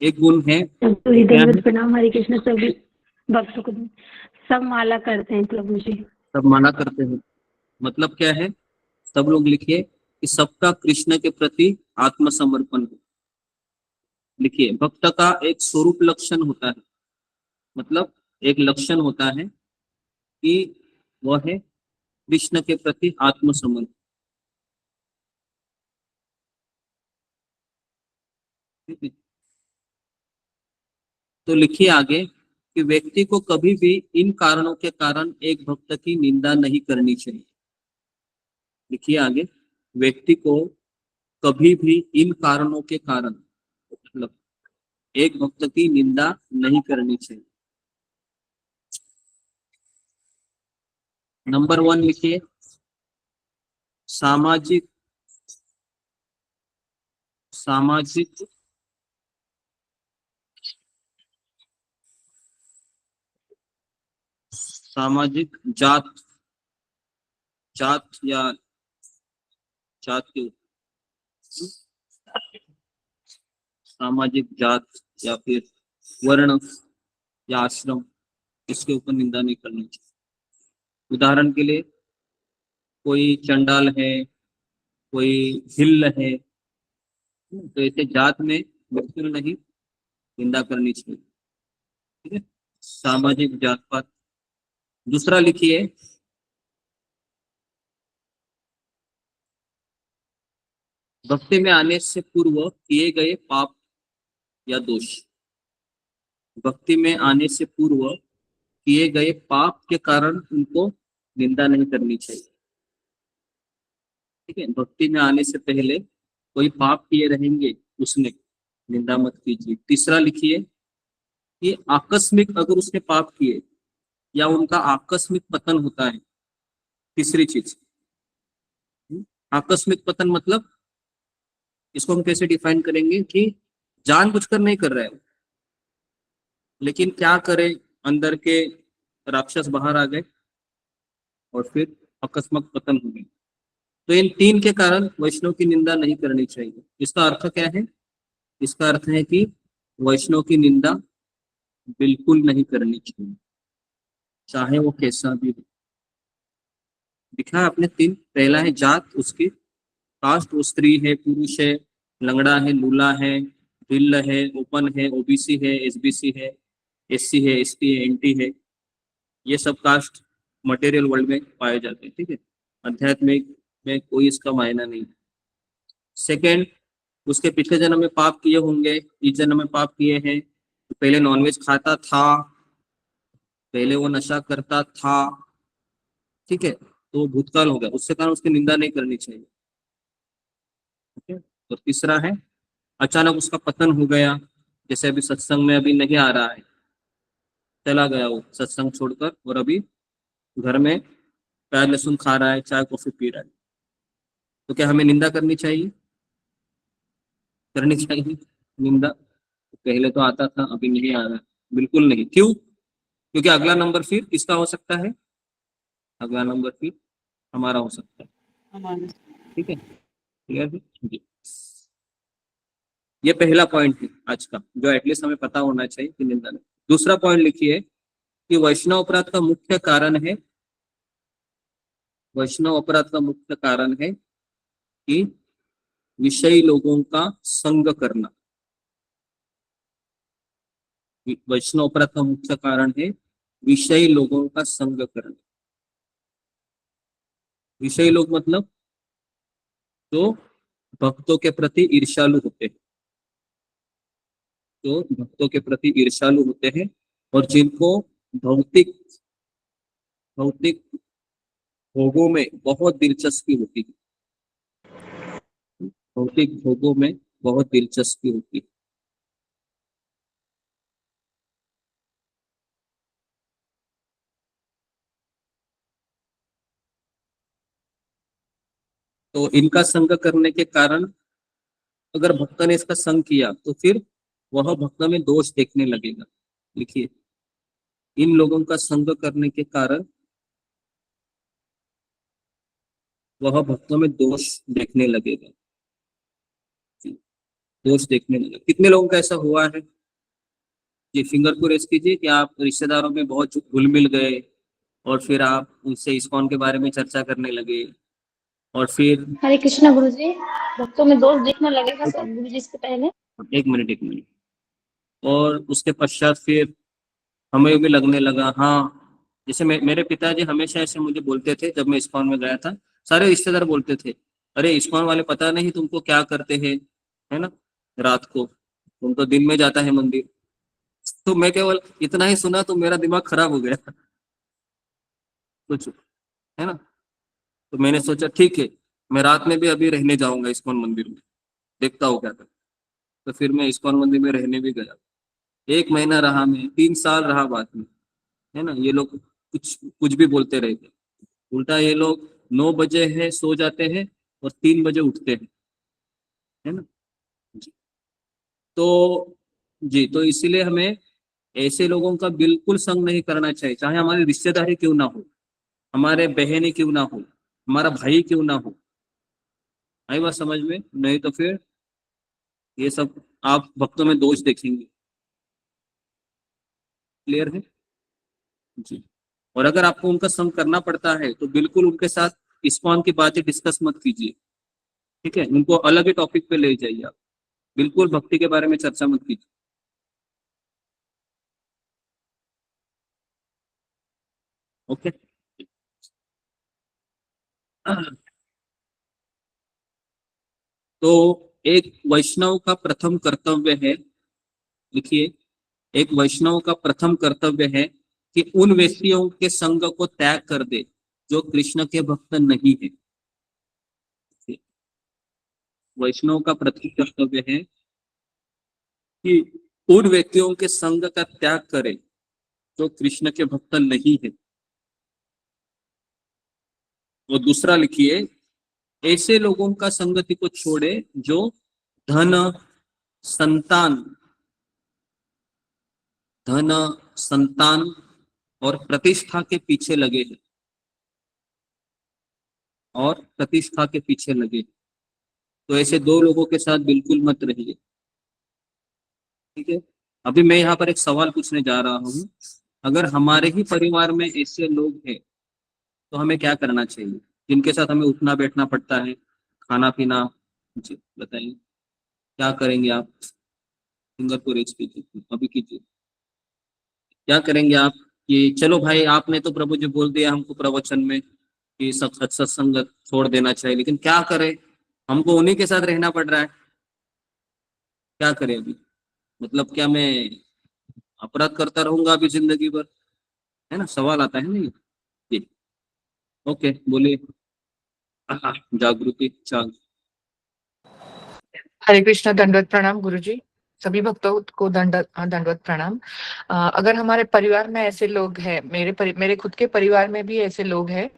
एक गुण है। प्रणाम, हरे कृष्ण। सभी भक्तों को सब माला करते हैं प्रभु जी, सब माला करते हैं, मतलब क्या है? सब लोग लिखिए कि सबका कृष्ण के प्रति आत्मसमर्पण है। लिखिए, भक्त का एक स्वरूप लक्षण होता है, मतलब एक लक्षण होता है कि वह है कृष्ण के प्रति आत्मसमर्पण। ठीक है। तो लिखिए आगे कि व्यक्ति को कभी भी इन कारणों के कारण एक भक्त की निंदा नहीं करनी चाहिए। लिखिए आगे, व्यक्ति को कभी भी इन कारणों के कारण मतलब एक भक्त की निंदा नहीं करनी चाहिए। नंबर 1 लिखिए, सामाजिक सामाजिक सामाजिक जात जात या जात के सामाजिक जात या फिर वर्ण या आश्रम, इसके ऊपर निंदा नहीं करनी चाहिए। उदाहरण के लिए कोई चंडाल है, कोई हिल है, तो ऐसे जात में बिल्कुल नहीं निंदा करनी चाहिए। ठीक है, सामाजिक जात पात। दूसरा लिखिए, भक्ति में आने से पूर्व किए गए पाप या दोष। भक्ति में आने से पूर्व किए गए पाप के कारण उनको निंदा नहीं करनी चाहिए। ठीक है, भक्ति में आने से पहले कोई पाप किए रहेंगे उसने निंदा मत कीजिए। तीसरा लिखिए कि आकस्मिक अगर उसने पाप किए या उनका आकस्मिक पतन होता है। तीसरी चीज, आकस्मिक पतन मतलब इसको हम कैसे डिफाइन करेंगे कि जानबूझकर नहीं कर रहे हैं, लेकिन क्या करे, अंदर के राक्षस बाहर आ गए और फिर अकस्मात पतन हो गई। तो इन 3 के कारण वैष्णव की निंदा नहीं करनी चाहिए। इसका अर्थ क्या है? इसका अर्थ है कि वैष्णव की निंदा बिल्कुल नहीं करनी चाहिए, चाहे वो कैसा भी हो। दिखा आपने 3, पहला है जात, उसकी कास्ट, वो स्त्री है, पुरुष है, लंगड़ा है, लूला है, भिल्ल है, ओपन है, ओबीसी है, एसबीसी है, एससी है, एसटी है, एनटी है। ये सब कास्ट मटेरियल वर्ल्ड में पाए जाते हैं। ठीक है, आध्यात्मिक में कोई इसका मायना नहीं। सेकंड, उसके पिछले जन्म में पाप किए होंगे, इस जन्म में पाप किए हैं। तो पहले नॉनवेज खाता था, पहले वो नशा करता था, ठीक है, तो वो भूतकाल हो गया, उसके कारण उसकी निंदा नहीं करनी चाहिए। ठीक है। और तीसरा है अचानक उसका पतन हो गया, जैसे अभी सत्संग में अभी नहीं आ रहा है, चला गया वो सत्संग छोड़कर और अभी घर में प्याज लहसुन खा रहा है, चाय कॉफी पी रहा है, तो क्या हमें निंदा करनी चाहिए? करनी चाहिए निंदा? पहले तो आता था, अभी नहीं आ रहा है, बिल्कुल नहीं। क्यों? क्योंकि अगला नंबर फिर किसका हो सकता है? अगला नंबर फिर हमारा हो सकता है। ठीक है, क्लियर है जी। ये पहला पॉइंट है आज का, जो एटलीस्ट हमें पता होना चाहिए कि निंदा नहीं। दूसरा पॉइंट लिखिए कि वैष्णव अपराध का मुख्य कारण है, वैष्णव अपराध का मुख्य कारण है कि विषयी लोगों का संग करना। वैष्णव अपराध का मुख्य कारण है विषयी लोगों का संग करना। विषयी लोग मतलब जो भक्तों के प्रति ईर्ष्यालु होते हैं, जो भक्तों के प्रति ईर्ष्यालु होते हैं और जिनको भौतिक भोगों में बहुत दिलचस्पी होती है, भौतिक भोगों में बहुत दिलचस्पी होती है। तो इनका संग करने के कारण अगर भक्त ने इसका संग किया तो फिर वह भक्त में दोष देखने लगेगा। लिखिए, इन लोगों का संग करने के कारण वह भक्तों में दोष देखने लगेगा, दोष देखने लगेगा। कितने लोगों का ऐसा हुआ है? जी, फिंगर को रेस कीजिए कि आप रिश्तेदारों में बहुत घुल मिल गए और फिर आप उनसे इस्कॉन के बारे में चर्चा करने लगे और फिर हरे कृष्णा गुरुजी, भक्तों में दोष देखने लगेगा गुरुजी इसके पहले। एक मिनट और उसके पश्चात फिर हमें भी लगने लगा, हाँ, जैसे मेरे पिताजी हमेशा ऐसे मुझे बोलते थे जब मैं इस्कॉन में गया था, सारे रिश्तेदार बोलते थे, अरे इस्कॉन वाले पता नहीं तुमको क्या करते हैं, है ना, रात को उनको दिन में जाता है मंदिर। तो मैं केवल इतना ही सुना तो मेरा दिमाग खराब हो गया कुछ, है ना। तो मैंने सोचा ठीक है, मैं रात में भी अभी रहने जाऊंगा इस्कॉन मंदिर में, देखता हूँ क्या करता। तो फिर मैं इस्कॉन मंदिर में रहने भी गया। 1 महीना रहा, मैं 3 साल रहा बाद में, है ना। ये लोग कुछ कुछ भी बोलते रहते, उल्टा ये लोग 9 बजे है सो जाते हैं और 3 बजे उठते हैं, है ना जी। तो जी, तो इसीलिए हमें ऐसे लोगों का बिल्कुल संग नहीं करना चाहिए, चाहे हमारी रिश्तेदारी क्यों ना हो, हमारे बहनें क्यों ना हो, हमारा भाई क्यों ना हो। आई बात समझ में? नहीं तो फिर ये सब आप भक्तों में दोष देखेंगे। क्लियर है जी। और अगर आपको उनका संग करना पड़ता है तो बिल्कुल उनके साथ इस्कॉन की बातें डिस्कस मत कीजिए, ठीक है। उनको अलग ही टॉपिक पे ले जाइए आप, बिल्कुल भक्ति के बारे में चर्चा मत कीजिए। ओके। तो एक वैष्णव का प्रथम कर्तव्य है, लिखिए, एक वैष्णव का प्रथम कर्तव्य है कि उन व्यक्तियों के संग को त्याग कर दे जो कृष्ण के भक्त नहीं है। वैष्णव का प्रथम कर्तव्य है कि उन व्यक्तियों के संग का त्याग करे जो कृष्ण के भक्त नहीं है। और दूसरा लिखिए, ऐसे लोगों का संगति को छोड़े जो धन संतान धन संतान और प्रतिष्ठा के पीछे लगे हैं, और प्रतिष्ठा के पीछे लगे हैं। तो ऐसे 2 लोगों के साथ बिल्कुल मत रहिए, ठीक है। अभी मैं यहाँ पर एक सवाल पूछने जा रहा हूँ, अगर हमारे ही परिवार में ऐसे लोग हैं तो हमें क्या करना चाहिए, जिनके साथ हमें उठना बैठना पड़ता है, खाना पीना। जी बताइए, क्या करेंगे आप? फिंगर को रेज कीजिए, अभी कीजिए। क्या करेंगे आप कि चलो भाई, आपने तो प्रभु जी बोल दिया हमको प्रवचन में कि सब सत्संग छोड़ देना चाहिए, लेकिन क्या करें, हमको उन्हीं के साथ रहना पड़ रहा है, क्या करें अभी? मतलब क्या मैं अपराध करता रहूंगा अभी जिंदगी भर? है ना, सवाल आता है ना ये। जी ओके, बोलिए। जागृति चाल। हरे कृष्णा, दंडवत प्रणाम गुरुजी। सभी भक्तों को दंडवत प्रणाम। अगर हमारे परिवार में ऐसे लोग हैं, मेरे खुद के परिवार में भी ऐसे लोग हैं,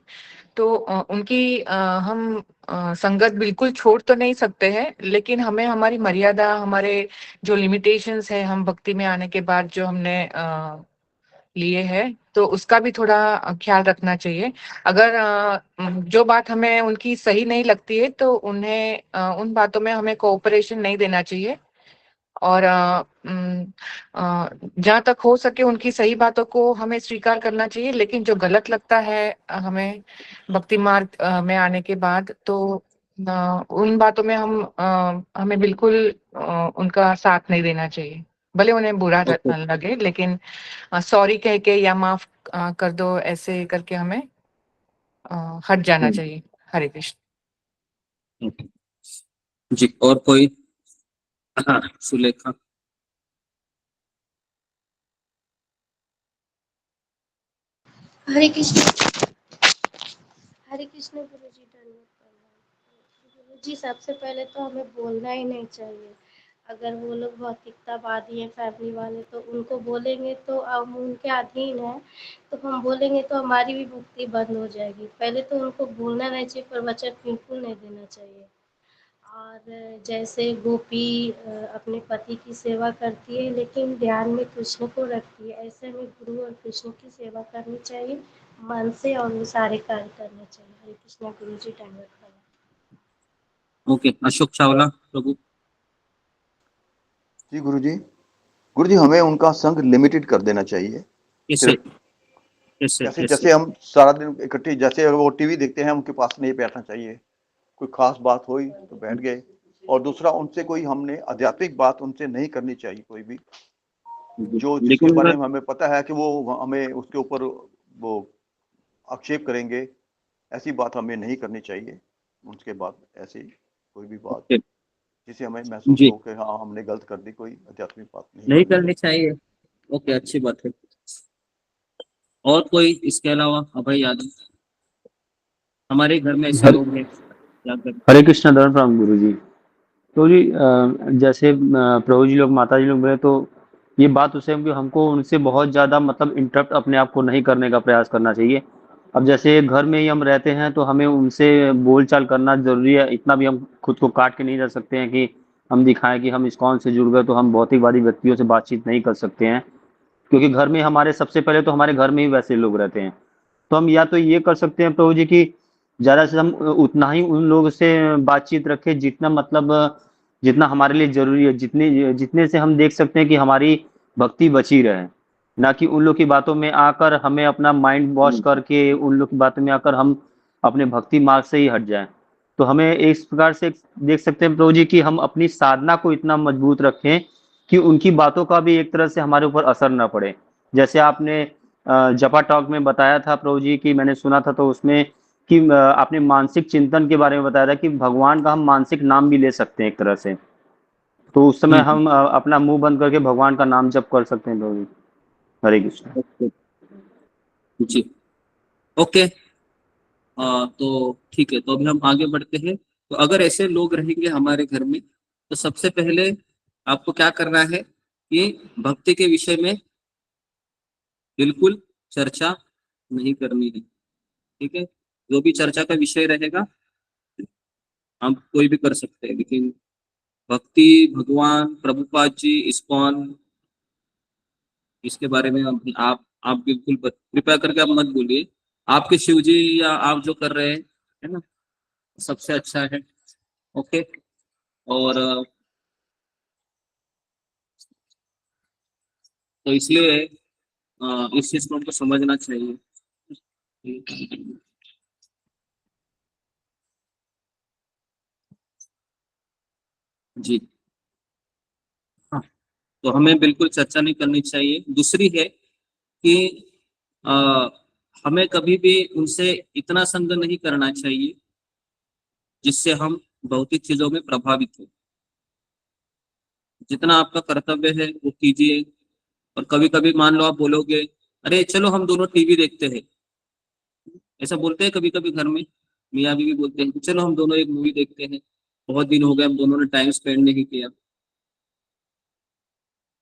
तो उनकी हम संगत बिल्कुल छोड़ तो नहीं सकते हैं, लेकिन हमें हमारी मर्यादा, हमारे जो लिमिटेशंस है हम भक्ति में आने के बाद जो हमने लिए हैं, तो उसका भी थोड़ा ख्याल रखना चाहिए। अगर जो बात हमें उनकी सही नहीं लगती है तो उन्हें उन बातों में हमें कोऑपरेशन नहीं देना चाहिए। और जहाँ तक हो सके उनकी सही बातों को हमें स्वीकार करना चाहिए, लेकिन जो गलत लगता है हमें भक्ति मार्ग में आने के बाद, तो उन बातों में हमें बिल्कुल उनका साथ नहीं देना चाहिए। भले उन्हें बुरा लगे, लेकिन सॉरी कह के या माफ कर दो ऐसे करके हमें हट जाना चाहिए। हरे कृष्ण। जी, और कोई? हाँ, सुलेखा। हरे कृष्ण। हरे कृष्ण गुरु जी, धन्यवाद। गुरु जी, सबसे पहले तो हमें बोलना ही नहीं चाहिए। अगर वो लोग भौतिकतावादी हैं फैमिली वाले, तो उनको बोलेंगे तो हम उनके अधीन हैं, तो हम बोलेंगे तो हमारी भी भक्ति बंद हो जाएगी। पहले तो उनको बोलना नहीं चाहिए, प्रवचन बिल्कुल नहीं देना चाहिए। और जैसे गोपी अपने पति की सेवा करती है लेकिन ध्यान में कृष्ण को रखती है, ऐसे में गुरु और कृष्ण की सेवा करनी चाहिए मन से, और वो सारे कार्य करने चाहिए। हरे कृष्णा गुरु जी, धन्यवाद। ओके, अशोक चावला प्रभु। जी गुरु जी हमें उनका संग लिमिटेड कर देना चाहिए। सिर्फ जैसे हम सारा दिन इकट्ठे, जैसे वो टीवी देखते हैं, उनके पास नहीं बैठना चाहिए। कोई खास बात हुई तो बैठ गए। और दूसरा, उनसे कोई हमने आध्यात्मिक बात उनसे नहीं करनी चाहिए, कोई भी जो जिसके बारे में हमें पता है कि वो हमें उसके ऊपर वो आक्षेप करेंगे, ऐसी बात हमें नहीं करनी चाहिए। उसके बाद ऐसी कोई भी बात जिससे हमें महसूस जी हो कि हाँ हमने गलत कर दी, कोई आध्यात्मिक बात नहीं करनी चाहिए। ओके, अच्छी बात है। और कोई इसके अलावा अभय यादव? हमारे घर में ऐसे लोग हैं हरे कृष्णा धर्म राम गुरु जी। तो जी जैसे प्रभु जी लोग माता जी लोग बोले तो ये बात उसे हमको उनसे बहुत ज्यादा मतलब इंटरप्ट अपने आप को नहीं करने का प्रयास करना चाहिए। अब जैसे घर में ही हम रहते हैं तो हमें उनसे बोलचाल करना जरूरी है। इतना भी हम खुद को काट के नहीं रह सकते हैं कि हम दिखाएं कि हम इस्कॉन से जुड़ गए तो हम भौतिकवादी व्यक्तियों से बातचीत नहीं कर सकते हैं, क्योंकि घर में हमारे सबसे पहले तो हमारे घर में ही वैसे लोग रहते हैं। तो हम या तो ये कर सकते हैं प्रभु जी की ज्यादा से हम उतना ही उन लोगों से बातचीत रखें जितना मतलब जितना हमारे लिए जरूरी है, जितने जितने से हम देख सकते हैं कि हमारी भक्ति बची रहे, ना कि उन लोग की बातों में आकर हमें अपना माइंड वॉश करके उन लोग की बातों में आकर हम अपने भक्ति मार्ग से ही हट जाएं। तो हमें इस प्रकार से देख सकते हैं प्रभु जी कि हम अपनी साधना को इतना मजबूत रखें कि उनकी बातों का भी एक तरह से हमारे ऊपर असर ना पड़े। जैसे आपने जपा टॉक में बताया था प्रभु जी की, मैंने सुना था, तो उसमें कि आपने मानसिक चिंतन के बारे में बताया था कि भगवान का हम मानसिक नाम भी ले सकते हैं एक तरह से। तो उस समय हम अपना मुंह बंद करके भगवान का नाम जप कर सकते हैं प्रभु जी। हरे कृष्ण जी। ओके, तो ठीक है, तो अभी हम आगे बढ़ते हैं। तो अगर ऐसे लोग रहेंगे हमारे घर में तो सबसे पहले आपको क्या करना है कि भक्ति के विषय में बिल्कुल चर्चा नहीं करनी है। ठीक है, जो भी चर्चा का विषय रहेगा हम कोई भी कर सकते हैं, लेकिन भक्ति, भगवान, प्रभुपाद जी, इस्कॉन, इसके बारे में आप बिल्कुल कृपया करके आप मत बोलिए। आपके शिव जी या आप जो कर रहे हैं है ना, सबसे अच्छा है। ओके, और तो इसलिए इस चीज को हमको समझना चाहिए। जी हाँ, तो हमें बिल्कुल चर्चा नहीं करनी चाहिए। दूसरी है कि हमें कभी भी उनसे इतना संग नहीं करना चाहिए जिससे हम भौतिक चीजों में प्रभावित हो। जितना आपका कर्तव्य है वो कीजिए। और कभी कभी मान लो आप बोलोगे अरे चलो हम दोनों टीवी देखते हैं, ऐसा बोलते हैं कभी कभी घर में, मियाँ बीवी बोलते हैं चलो हम दोनों एक मूवी देखते हैं, बहुत दिन हो गए हम दोनों ने टाइम स्पेंड नहीं किया।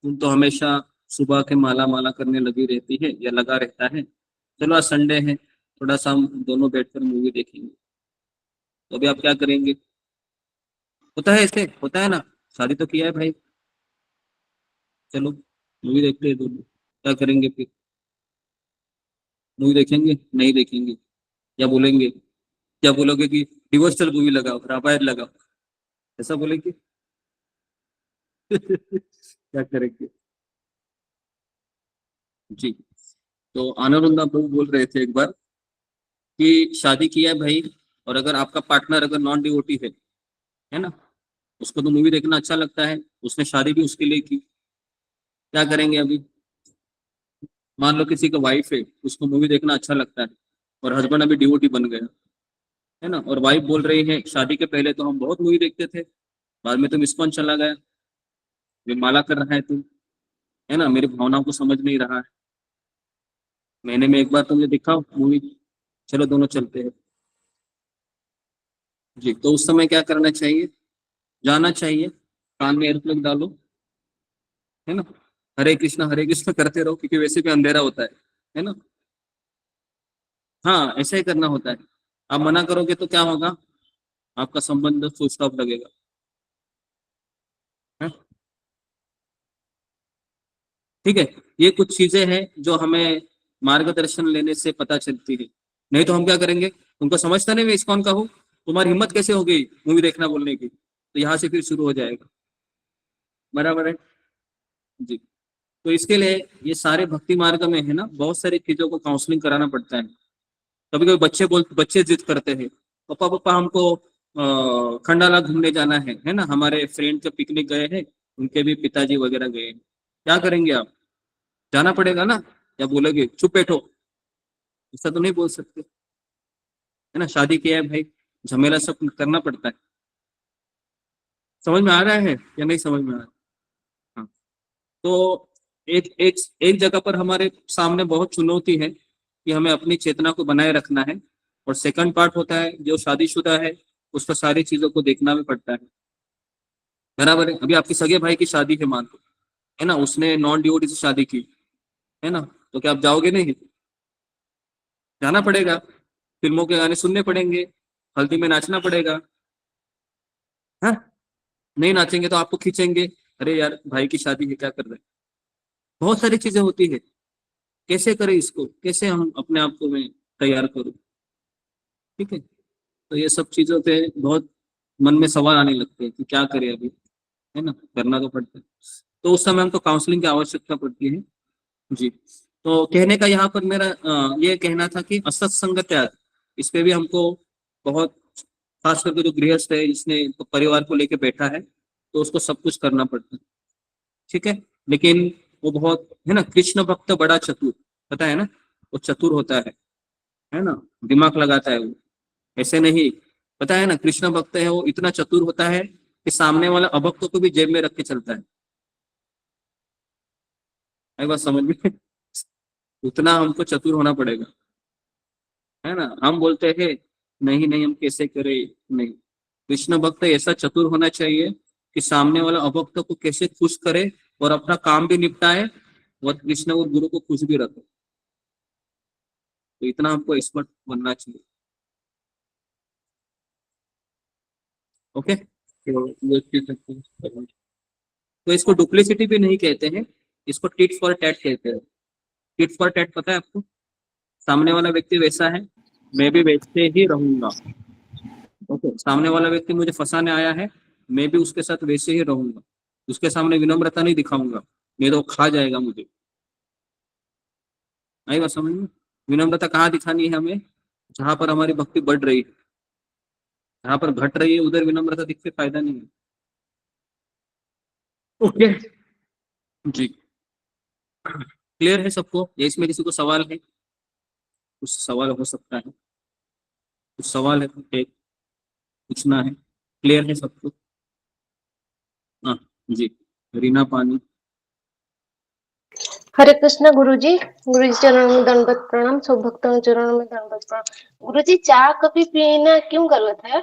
तुम तो हमेशा सुबह के माला माला करने लगी रहती है या लगा रहता है, चलो आज संडे है थोड़ा सा हम दोनों बैठकर मूवी देखेंगे। तो अभी आप क्या करेंगे? होता है ऐसे, होता है ना, शादी तो किया है भाई, चलो मूवी देखते हैं दोनों। क्या करेंगे फिर? मूवी देखेंगे? नहीं देखेंगे। या बोलेंगे, क्या बोलोगे कि डिवोर्सल मूवी लगाओ, रामायण लगाओ, ऐसा बोलेंगे? क्या करेंगे? जी। तो आनंदा प्रभु बोल रहे थे एक बार कि शादी किया है भाई, और अगर आपका पार्टनर अगर नॉन डिवोटी है ना, उसको तो मूवी देखना अच्छा लगता है, उसने शादी भी उसके लिए की, क्या करेंगे अभी? मान लो किसी का वाइफ है, उसको मूवी देखना अच्छा लगता है और हस्बैंड अभी डिवोटी बन गया है ना, और वाइफ बोल रही है शादी के पहले तो हम बहुत मूवी देखते थे, बाद में तुम इस्कॉन चला गया, ये माला कर रहा है तुम, है ना, मेरी भावनाओं को समझ नहीं रहा है, महीने में एक बार तो मुझे दिखाओ मूवी, चलो दोनों चलते हैं। जी, तो उस समय क्या करना चाहिए? जाना चाहिए, कान में एयरप्लग डालो, है ना, हरे कृष्ण करते रहो, क्योंकि वैसे भी अंधेरा होता है ना। हाँ, ऐसा ही करना होता है। आप मना करोगे तो क्या होगा? आपका संबंध फुल स्टॉप लगेगा। ठीक है, ये कुछ चीजें हैं जो हमें मार्गदर्शन लेने से पता चलती है। नहीं तो हम क्या करेंगे, तुमको समझता नहीं मैं इस्कॉन का हूँ, तुम्हारी हिम्मत कैसे हो गई मूवी देखना बोलने की, तो यहाँ से फिर शुरू हो जाएगा। बराबर है जी। तो इसके लिए ये सारे भक्ति मार्ग में है ना, बहुत सारी चीजों को काउंसलिंग कराना पड़ता है। कभी कभी बच्चे जिद करते हैं पापा पापा हमको खंडाला घूमने जाना है ना, हमारे फ्रेंड जो पिकनिक गए हैं उनके भी पिताजी वगैरह गए हैं, क्या करेंगे आप? जाना पड़ेगा ना, या बोलोगे चुप बैठो? ऐसा तो नहीं बोल सकते, है ना, शादी किया है भाई, झमेला सब करना पड़ता है। समझ में आ रहा है या नहीं समझ में आ रहा है? हाँ। तो एक एक एक जगह पर हमारे सामने बहुत चुनौती है कि हमें अपनी चेतना को बनाए रखना है, और सेकंड पार्ट होता है जो शादीशुदा है, उसको सारी चीजों को देखना भी पड़ता है। बराबर है। अभी आपकी सगे भाई की शादी है मान लो, है ना, उसने नॉन डिवोटी से शादी की, है ना, तो क्या आप जाओगे नहीं? जाना पड़ेगा, फिल्मों के गाने सुनने पड़ेंगे, हल्दी में नाचना पड़ेगा। हाँ, नहीं नाचेंगे तो आपको खींचेंगे, अरे यार भाई की शादी है क्या कर रहे हैं। बहुत सारी चीजें होती है, कैसे करें इसको, कैसे हम अपने आप को में तैयार करूं। ठीक है, तो ये सब चीजों पे बहुत मन में सवाल आने लगते हैं कि क्या करें अभी, है ना, करना तो पड़ता है। तो उस समय हमको काउंसलिंग की आवश्यकता पड़ती है। जी, तो कहने का यहाँ पर मेरा ये कहना था कि असत्संग त्याग, इस पे भी हमको बहुत, खास करके जो गृहस्थ है जिसने परिवार को लेके बैठा है, तो उसको सब कुछ करना पड़ता है। ठीक है, लेकिन वो बहुत, है ना, कृष्ण भक्त बड़ा चतुर, पता है ना, वो चतुर होता है ना, दिमाग लगाता है वो, ऐसे नहीं, पता है ना, कृष्ण भक्त है वो इतना चतुर होता है कि सामने वाला अभक्तों को भी जेब में रख के चलता है। एक बात समझ में उतना हमको चतुर होना पड़ेगा, है ना। हम बोलते हैं नहीं नहीं हम कैसे करें, नहीं, कृष्ण भक्त ऐसा चतुर होना चाहिए कि सामने वाला अभक्त को कैसे खुश करे और अपना काम भी निपटाए और कृष्ण और गुरु को खुश भी रखे। तो इतना हमको एक्सपर्ट बनना चाहिए। ओके, तो ये चीज़ है। तो इसको डुप्लीसिटी भी नहीं कहते हैं, इसको टिट फॉर टैट कहते हैं। टिट फॉर टैट पता है आपको? सामने वाला व्यक्ति वैसा है, मैं भी वैसे ही रहूंगा। ओके, सामने वाला व्यक्ति मुझे फंसाने आया है, मैं भी उसके साथ वैसे ही रहूंगा, उसके सामने विनम्रता नहीं दिखाऊंगा, नहीं तो खा जाएगा मुझे। आई बात समझ में? विनम्रता कहाँ दिखानी है हमें? जहां पर हमारी भक्ति बढ़ रही है, जहां पर घट रही है उधर विनम्रता दिख के फायदा नहीं है। ओके जी, क्लियर है सबको? या इसमें किसी को सवाल है? कुछ सवाल हो सकता है, कुछ सवाल है तो पूछना है। क्लियर है सबको? हाँ जी, रीना पानी। हरे कृष्ण गुरुजी, गुरुजी चरणों में दंडवत प्रणाम, सब भक्तों के चरणों में दंडवत प्रणाम। गुरुजी चाय कभी पीना क्यों गलत है?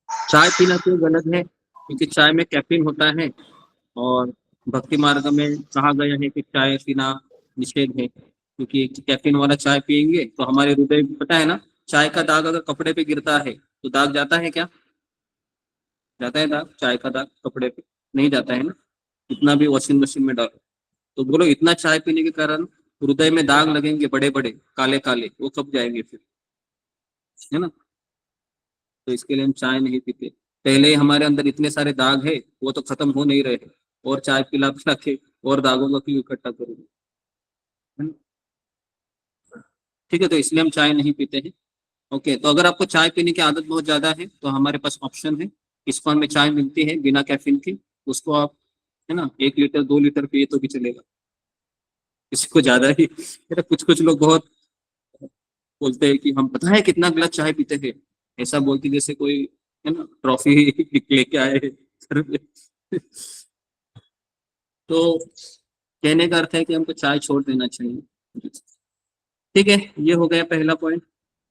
चाय पीना क्यों गलत है? क्योंकि चाय में कैफीन होता है, और भक्ति मार्ग में कहा गया है कि चाय पीना निषेध है, क्योंकि कैफीन वाला चाय पियेंगे तो हमारे हृदय, पता है ना, चाय का दाग अगर कपड़े पे गिरता है तो दाग जाता है क्या? जाता है दाग? चाय का दाग कपड़े पे नहीं जाता है ना, इतना भी वॉशिंग मशीन में डालो। तो बोलो इतना चाय पीने के कारण हृदय में दाग लगेंगे बड़े बड़े काले काले, वो कब जाएंगे फिर, है ना। तो इसके लिए हम चाय नहीं पीते। पहले ही हमारे अंदर इतने सारे दाग है, वो तो खत्म हो नहीं रहे, और चाय पिला पिला के और दागों को क्यों इकट्ठा करोगे, है ना? ठीक है, तो इसलिए हम चाय नहीं पीते हैं। ओके, तो अगर आपको चाय पीने की आदत बहुत ज्यादा है तो हमारे पास ऑप्शन है, इस्कॉन में चाय मिलती है बिना कैफीन की, उसको आप, है ना, 1 लीटर 2 लीटर पिए तो भी चलेगा, किसी को ज्यादा ही, है ना। कुछ कुछ लोग बहुत बोलते हैं कि हम पता है कितना गिलास चाय पीते हैं, ऐसा बोलते जैसे कोई, है ना, ट्रॉफी लेके आए घर पे। तो कहने का अर्थ है कि हमको चाय छोड़ देना चाहिए। ठीक है, ये हो गया पहला पॉइंट।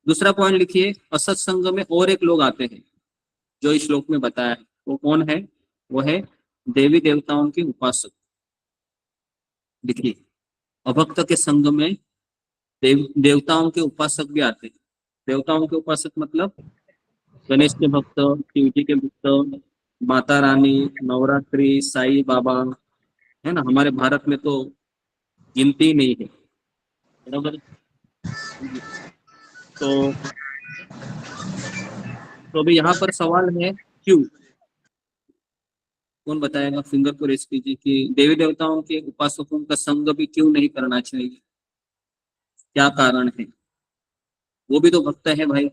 दूसरा पॉइंट लिखिए, असत्संग में और एक लोग आते हैं जो इस श्लोक में बताया है, वो कौन है? वो है देवी देवताओं के उपासक। देखिए, अभक्त के संग में देवताओं के उपासक भी आते हैं। देवताओं के उपासक मतलब गणेश के भक्त, शिव जी के भक्त, माता रानी, नवरात्रि, साईं बाबा, है ना, हमारे भारत में तो गिनती ही नहीं है, बराबर। तो अभी यहाँ पर सवाल है क्यों, कौन बताएगा? फिंगर को रेस कीजिए कि देवी देवताओं के उपासकों का संग भी क्यों नहीं करना चाहिए, क्या कारण है? वो भी तो भक्त है भाई,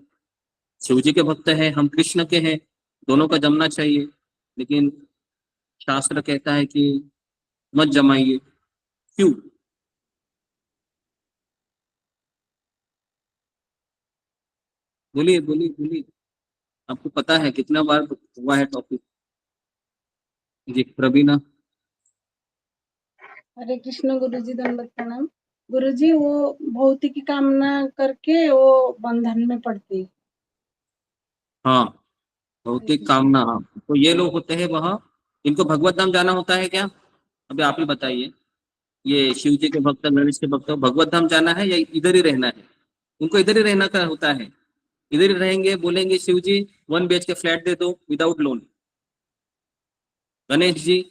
शिव जी के भक्त हैं, हम कृष्ण के हैं, दोनों का जमना चाहिए, लेकिन शास्त्र कहता है कि मत जमाइए। क्यों? बोलिए बोलिए बोलिए। आपको पता है कितना बार हुआ है टॉपिक? जी प्रवीणा। हरे कृष्ण गुरुजी, दंडवत प्रणाम। गुरुजी, वो भौतिक की कामना करके वो बंधन में पड़ती है। हाँ, भौतिक कामना। हाँ, तो ये लोग होते हैं वह, इनको भगवत धाम जाना होता है क्या? अभी आप ही बताइए। ये शिव जी के भक्त, गणेश के भक्त, भगवत धाम जाना है या इधर ही रहना है? उनको इधर ही रहना का होता है, इधर ही रहेंगे। बोलेंगे शिव जी 1 BHK फ्लैट दे दो विदाउट लोन। गणेश जी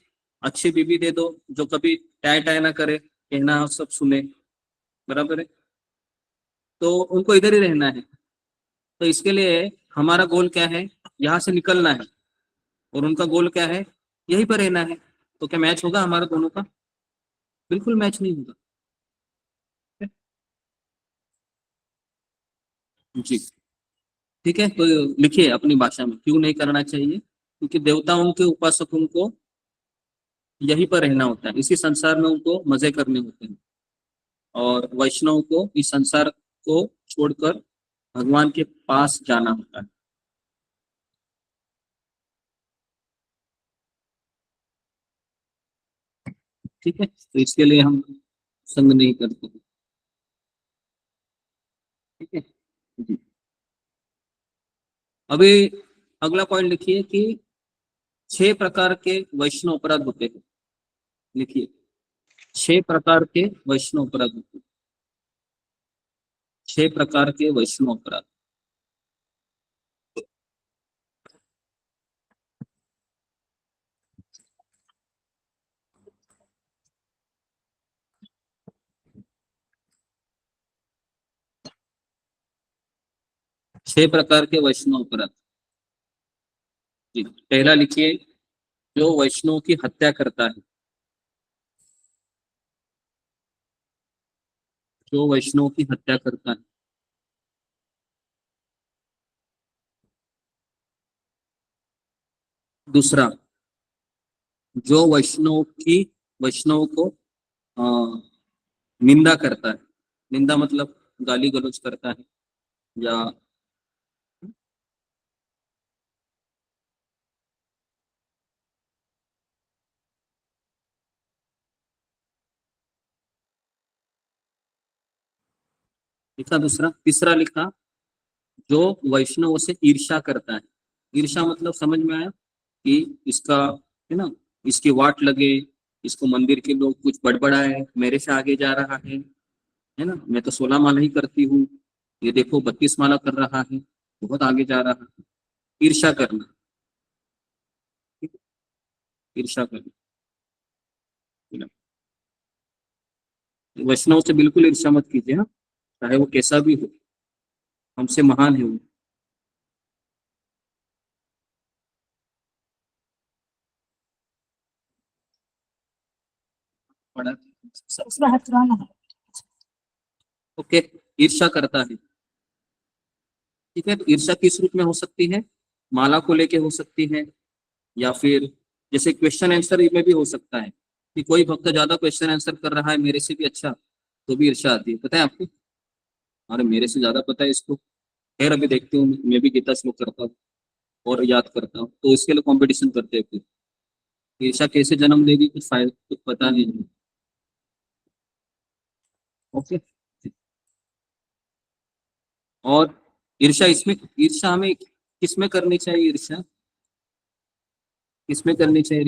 अच्छी बीबी दे दो जो कभी टाय टाय ना करे, कहना सब सुने, बराबर है। तो उनको इधर ही रहना है। तो इसके लिए हमारा गोल क्या है? यहाँ से निकलना है। और उनका गोल क्या है? यहीं पर रहना है। तो क्या मैच होगा हमारा दोनों का? बिल्कुल मैच नहीं होगा। जी ठीक है, तो लिखिए अपनी भाषा में क्यों नहीं करना चाहिए। क्योंकि देवताओं के उपासकों को यहीं पर रहना होता है, इसी संसार में उनको मजे करने होते हैं। और वैष्णव को इस संसार को छोड़कर भगवान के पास जाना होता है। ठीक है, तो इसके लिए हम संग नहीं करते। ठीक है जी। अभी अगला पॉइंट लिखिए कि 6 प्रकार के वैष्णव अपराध होते हैं। लिखिए 6 प्रकार के वैष्णव अपराध होते हैं। 6 प्रकार के वैष्णव अपराध। छह प्रकार के वैष्णव अपराध। जी पहला लिखिए, जो वैष्णव की हत्या करता है। जो वैष्णव की हत्या करता है। दूसरा, जो वैष्णव को निंदा करता है। निंदा मतलब गाली गलौज करता है या लिखा दूसरा। तीसरा लिखा, जो वैष्णव से ईर्ष्या करता है। ईर्ष्या मतलब समझ में आया कि इसका है ना, इसकी वाट लगे, इसको मंदिर के लोग कुछ बड़बड़ाए, मेरे से आगे जा रहा है ना। मैं तो 16 माला ही करती हूँ, ये देखो 32 माला कर रहा है, बहुत आगे जा रहा है। ईर्ष्या करना, ईर्ष्या करना। वैष्णव से बिल्कुल ईर्ष्या मत कीजिए, हाँ, चाहे वो कैसा भी हो, हमसे महान है वो। बड़ा ओके, ईर्ष्या करता है। ठीक है, तो ईर्ष्या किस रूप में हो सकती है? माला को लेके हो सकती है, या फिर जैसे क्वेश्चन आंसर में भी हो सकता है कि कोई भक्त ज्यादा क्वेश्चन आंसर कर रहा है मेरे से भी अच्छा, तो भी ईर्ष्या आती है। पता है आपको? अरे मेरे से ज्यादा पता है इसको। खैर अभी देखते हूँ, मैं भी गीता श्लोक करता हूँ और याद करता हूँ, तो इसके लिए कंपटीशन करते हैं। फिर ईर्ष्या कैसे जन्म देगी, कुछ फायदा कुछ पता नहीं। ओके, और ईर्ष्या हमें किसमें करनी चाहिए? ईर्ष्या किसमें करनी चाहिए?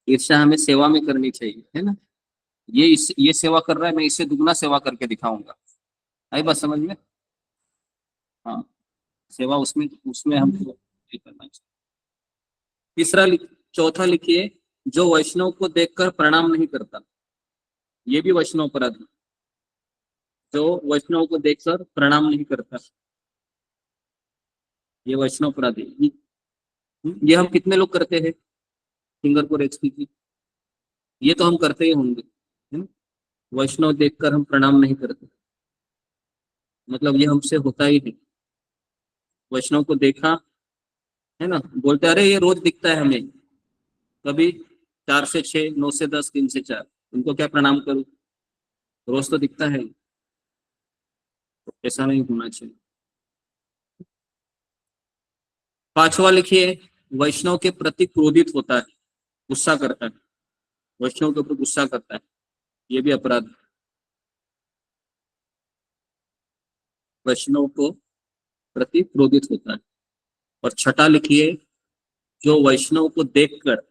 ईर्ष्या हमें सेवा में करनी चाहिए, है ना। ये सेवा कर रहा है, मैं इससे दुगना सेवा करके दिखाऊंगा। आई बात समझ में? हाँ, सेवा उसमें उसमें हमको ये करना चाहिए। चौथा लिखिए, जो वैष्णव को देखकर प्रणाम नहीं करता। ये भी वैष्णव अपराध है। जो वैष्णव को देखकर प्रणाम नहीं करता, ये वैष्णव अपराध है। ये हम कितने लोग करते हैं? फिंगर को रेस्ट कीजिए। ये तो हम करते ही होंगे, है ना। वैष्णव देखकर हम प्रणाम नहीं करते, मतलब ये हमसे होता ही नहीं। वैष्णव को देखा, है ना, बोलते अरे ये रोज दिखता है हमें, कभी 4 से 6, 9 से 10, 3 से 4, उनको क्या प्रणाम करूं? रोज तो दिखता है। तो ऐसा नहीं होना चाहिए। पांचवा लिखिए, वैष्णव के प्रति क्रोधित होता है, गुस्सा करता है, वैष्णव के ऊपर गुस्सा करता है, ये भी अपराध है। वैष्णव को प्रति क्रोधित होता है। और छठा लिखिए, जो वैष्णव को देखकर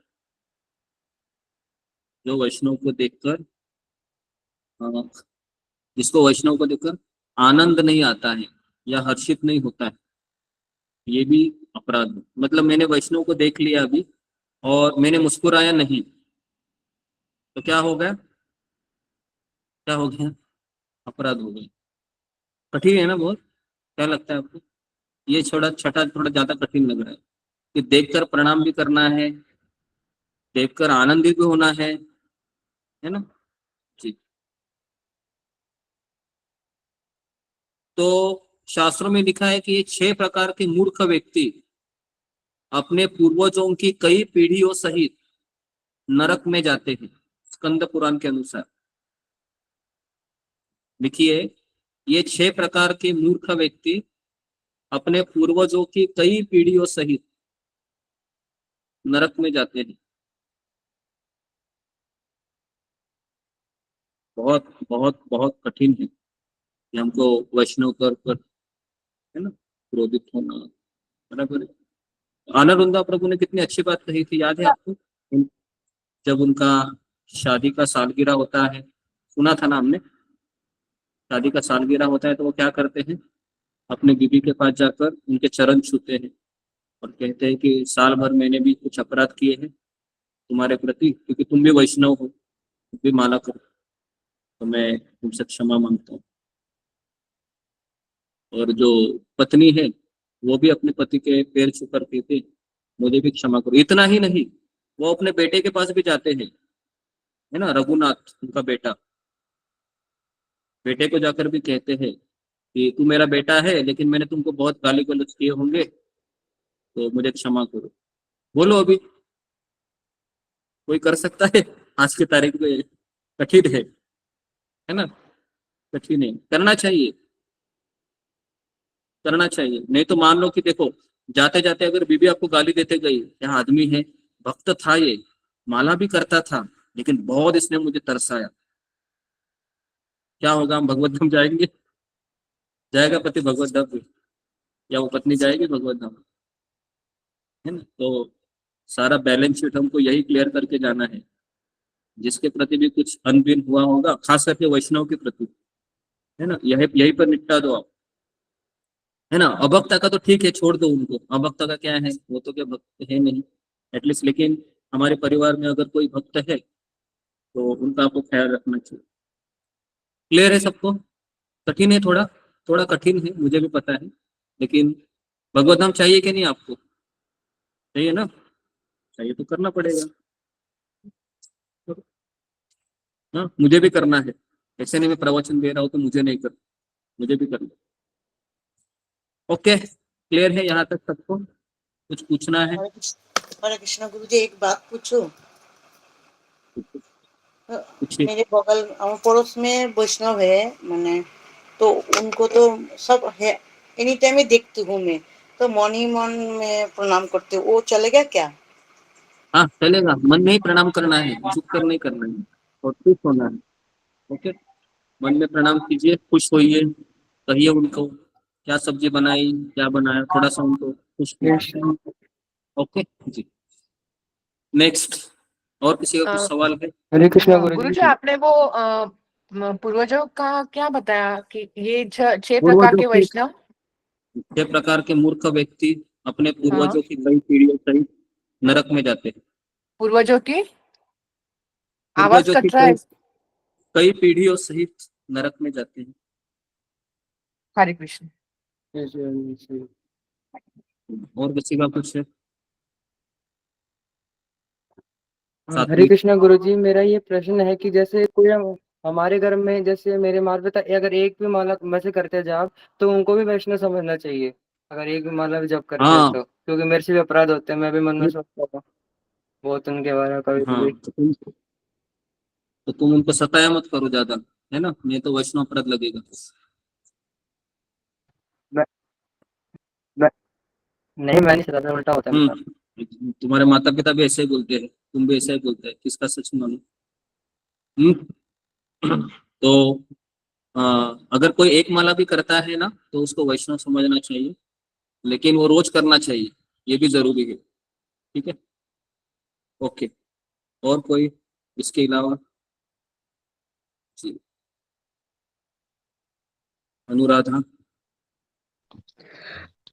जिसको वैष्णव को देखकर आनंद नहीं आता है या हर्षित नहीं होता है, ये भी अपराध है। मतलब मैंने वैष्णव को देख लिया अभी और मैंने मुस्कुराया नहीं, तो क्या हो गया, अपराध हो गया। कठिन है ना बहुत, क्या लगता है आपको? ये छठा थोड़ा ज्यादा कठिन लग रहा है कि देखकर प्रणाम भी करना है, देखकर आनंदित भी होना है ना जी। तो शास्त्रों में लिखा है कि ये 6 प्रकार के मूर्ख व्यक्ति अपने पूर्वजों की कई पीढ़ियों सहित नरक में जाते हैं, स्कंद पुराण के अनुसार। लिखिए, ये 6 प्रकार के मूर्ख व्यक्ति अपने पूर्वजों की कई पीढ़ियों सहित नरक में जाते हैं। बहुत बहुत बहुत कठिन है कि हमको वैष्णव कर है ना क्रोधित होना, बराबर है। आनंदवृंदा प्रभु ने कितनी अच्छी बात कही थी, याद है आपको? जब उनका शादी का सालगिरह होता है, सुना था ना हमने, शादी का सालगिरह होता है तो वो क्या करते हैं, अपने बीबी के पास जाकर उनके चरण छूते हैं और कहते हैं कि साल भर मैंने भी कुछ अपराध किए हैं तुम्हारे प्रति, क्योंकि तुम भी वैष्णव हो, तुम भी माला करो, तो मैं तुमसे क्षमा मांगता हूँ। और जो पत्नी है वो भी अपने पति के पैर छू कर कहते, मुझे भी क्षमा करो। इतना ही नहीं, वो अपने बेटे के पास भी जाते हैं, है ना, रघुनाथ उनका बेटा, बेटे को जाकर भी कहते हैं कि तू मेरा बेटा है लेकिन मैंने तुमको बहुत गाली गलौज किए होंगे, तो मुझे क्षमा करो। बोलो अभी कोई कर सकता है आज की तारीख में? कठिन है ना, कठिन है। करना चाहिए, नहीं तो मान लो कि देखो जाते जाते अगर बीबी आपको गाली देते गई, यहाँ आदमी है, भक्त था, ये माला भी करता था लेकिन बहुत इसने मुझे तरसाया, क्या होगा? हम भगवत धाम जाएंगे? जाएगा पति भगवत धाम या वो पत्नी जाएगी भगवत धाम? है ना। तो सारा बैलेंस शीट हमको यही क्लियर करके जाना है। जिसके प्रति भी कुछ अनबिन हुआ होगा, खास करके वैष्णव के प्रति, है ना, यही पर निपटा दो आप, है ना। अभक्ता का तो ठीक है, छोड़ दो उनको, अभक्ता का क्या है, वो तो क्या भक्त है नहीं एटलीस्ट, लेकिन हमारे परिवार में अगर कोई भक्त है तो उनका आपको ख्याल रखना चाहिए। क्लियर है सबको? कठिन है, थोड़ा कठिन है, मुझे भी पता है, लेकिन भगवत धाम चाहिए कि नहीं आपको? चाहिए ना, चाहिए तो करना पड़ेगा। हाँ, मुझे भी करना है, ऐसे नहीं मैं प्रवचन दे रहा हूँ तो मुझे नहीं करना, मुझे भी करना। ओके, क्लियर है यहाँ तक सबको? कुछ पूछना है? हरे कृष्णा गुरु जी, एक बात पूछो। मेरे बगल पड़ोस में वैष्णव है, मैंने तो उनको तो सब है, एनी टाइम ही देखती हूँ मैं, तो मन ही मन में प्रणाम करती हूँ, वो चलेगा क्या? हाँ चलेगा, मन में ही प्रणाम करना है, चुप कर नहीं करना है और खुश होना है। ओके, मन में प्रणाम कीजिए, खुश होइए, कहिए उनको क्या सब्जी बनाई, क्या बनाया, थोड़ा सा उनको खुश कीजिए। ओके जी, नेक्स्ट। और किसी का कुछ सवाल है? हरे कृष्णा गुरुजी, आपने वो पूर्वजों का क्या बताया कि ये 6 प्रकार पूर्वजों के की वैष्णव, 6 प्रकार के मूर्ख व्यक्ति अपने पूर्वजों की कई पीढ़ियों सहित नरक में जाते हैं। पूर्वजों की आवाज पूर्वजों की कट रहा है। कई पीढ़ियों सहित नरक में जाते हैं। हरे कृष्ण। और किसी का कुछ है? हरे कृष्णा गुरुजी, मेरा ये प्रश्न है कि जैसे कोई हमारे घर में, जैसे मेरे माता पिता अगर एक भी माला में से करते जाप, तो उनको भी वैष्णव समझना चाहिए अगर एक भी माला भी जप करते हैं तो, क्योंकि मेरे से भी अपराध होते हैं, मैं भी मन में सोचता था बहुत उनके बारे में कभी हाँ, कभी। तो तुम उनको सताया मत करो ज्यादा, है ना, नहीं तो वैष्णव अपराध लगेगा। नहीं, मैं नहीं सिखाता, उल्टा होता है मेरा। तुम्हारे माता पिता भी ऐसे ही बोलते हैं, तुम भी ऐसा ही बोलते हैं, किसका सच मानो? तो अगर कोई एक माला भी करता है ना तो उसको वैष्णव समझना चाहिए, लेकिन वो रोज करना चाहिए, ये भी जरूरी है। ठीक है, ओके। और कोई इसके अलावा? जी, अनुराधा।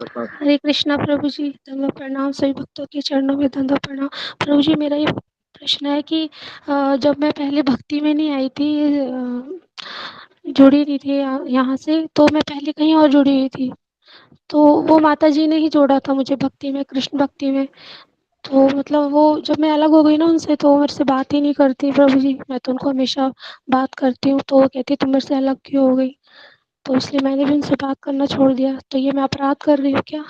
हरे कृष्णा प्रभु जी, दंडवत प्रणाम, सभी भक्तों के चरणों में दंडवत प्रणाम। प्रभु जी, मेरा ये प्रश्न है कि जब मैं पहले भक्ति में नहीं आई थी, जुड़ी नहीं थी यहाँ से, तो मैं पहले कहीं और जुड़ी हुई थी, तो वो माता जी ने ही जोड़ा था मुझे भक्ति में, कृष्ण भक्ति में। तो मतलब वो जब मैं अलग हो गई ना उनसे, तो वो मेरे से बात ही नहीं करती प्रभु जी। मैं तो उनको हमेशा बात करती हूँ, तो वो कहती तुम मेरे से अलग क्यों हो गई? तो इसलिए मैंने भी उनसे बात करना छोड़ दिया। तो ये मैं अपराध कर रही हूँ क्या?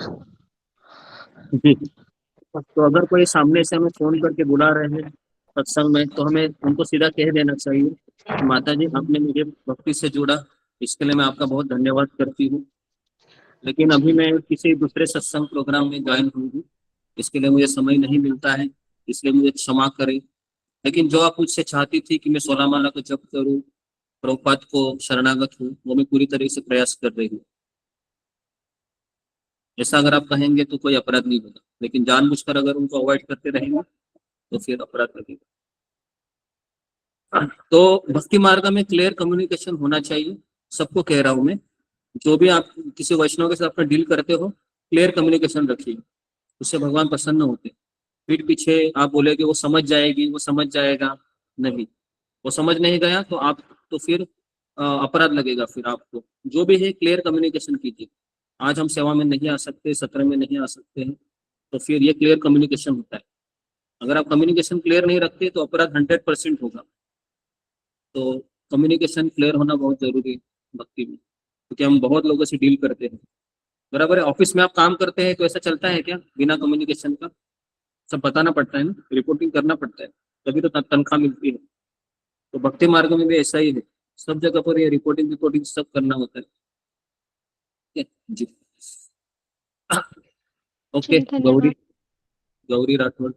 जी, तो अगर कोई सामने से हमें फोन करके बुला रहे हैं सत्संग में, तो हमें उनको सीधा कह देना चाहिए, माता जी आपने मुझे भक्ति से जोड़ा, इसके लिए मैं आपका बहुत धन्यवाद करती हूँ, लेकिन अभी मैं किसी दूसरे सत्संग प्रोग्राम में ज्वाइन हुई, इसके लिए मुझे समय नहीं मिलता है, इसलिए मुझे क्षमा करें। लेकिन जो आप मुझसे चाहती थी कि मैं 16 माला को जप करूँ, प्रभुपाद को शरणागत हूँ, वो मैं पूरी तरह से प्रयास कर रही हूँ। ऐसा अगर आप कहेंगे तो कोई अपराध नहीं होगा, लेकिन जानबूझकर अगर उनको अवॉइड करते रहेंगे तो फिर अपराध लगेगा। तो भक्ति मार्ग में क्लियर कम्युनिकेशन होना चाहिए, सबको कह रहा हूं मैं। जो भी आप किसी वैष्णव के साथ अपना डील करते हो, क्लियर कम्युनिकेशन रखिए, उससे भगवान प्रसन्न होते। पीठ पीछे आप बोले कि वो समझ जाएगी, वो समझ जाएगा, नहीं, वो समझ नहीं गया तो आप, तो फिर अपराध लगेगा फिर आपको। जो भी है क्लियर कम्युनिकेशन कीजिए। आज हम सेवा में नहीं आ सकते, सत्र में नहीं आ सकते हैं, तो फिर ये क्लियर कम्युनिकेशन होता है। अगर आप कम्युनिकेशन क्लियर नहीं रखते तो अपराध 100% होगा। तो कम्युनिकेशन क्लियर होना बहुत जरूरी है भक्ति में, क्योंकि हम बहुत लोगों से डील करते हैं। बराबर है, ऑफिस में आप काम करते हैं तो ऐसा चलता है क्या बिना कम्युनिकेशन का? सब बताना पड़ता है ना, रिपोर्टिंग करना पड़ता है, तभी तो तनख्वाह मिलती है। तो भक्ति मार्ग में भी ऐसा ही है, सब जगह पर ये रिपोर्टिंग सब करना होता है। ठीक है जी, ओके। गौरी, गौरी राठौड़।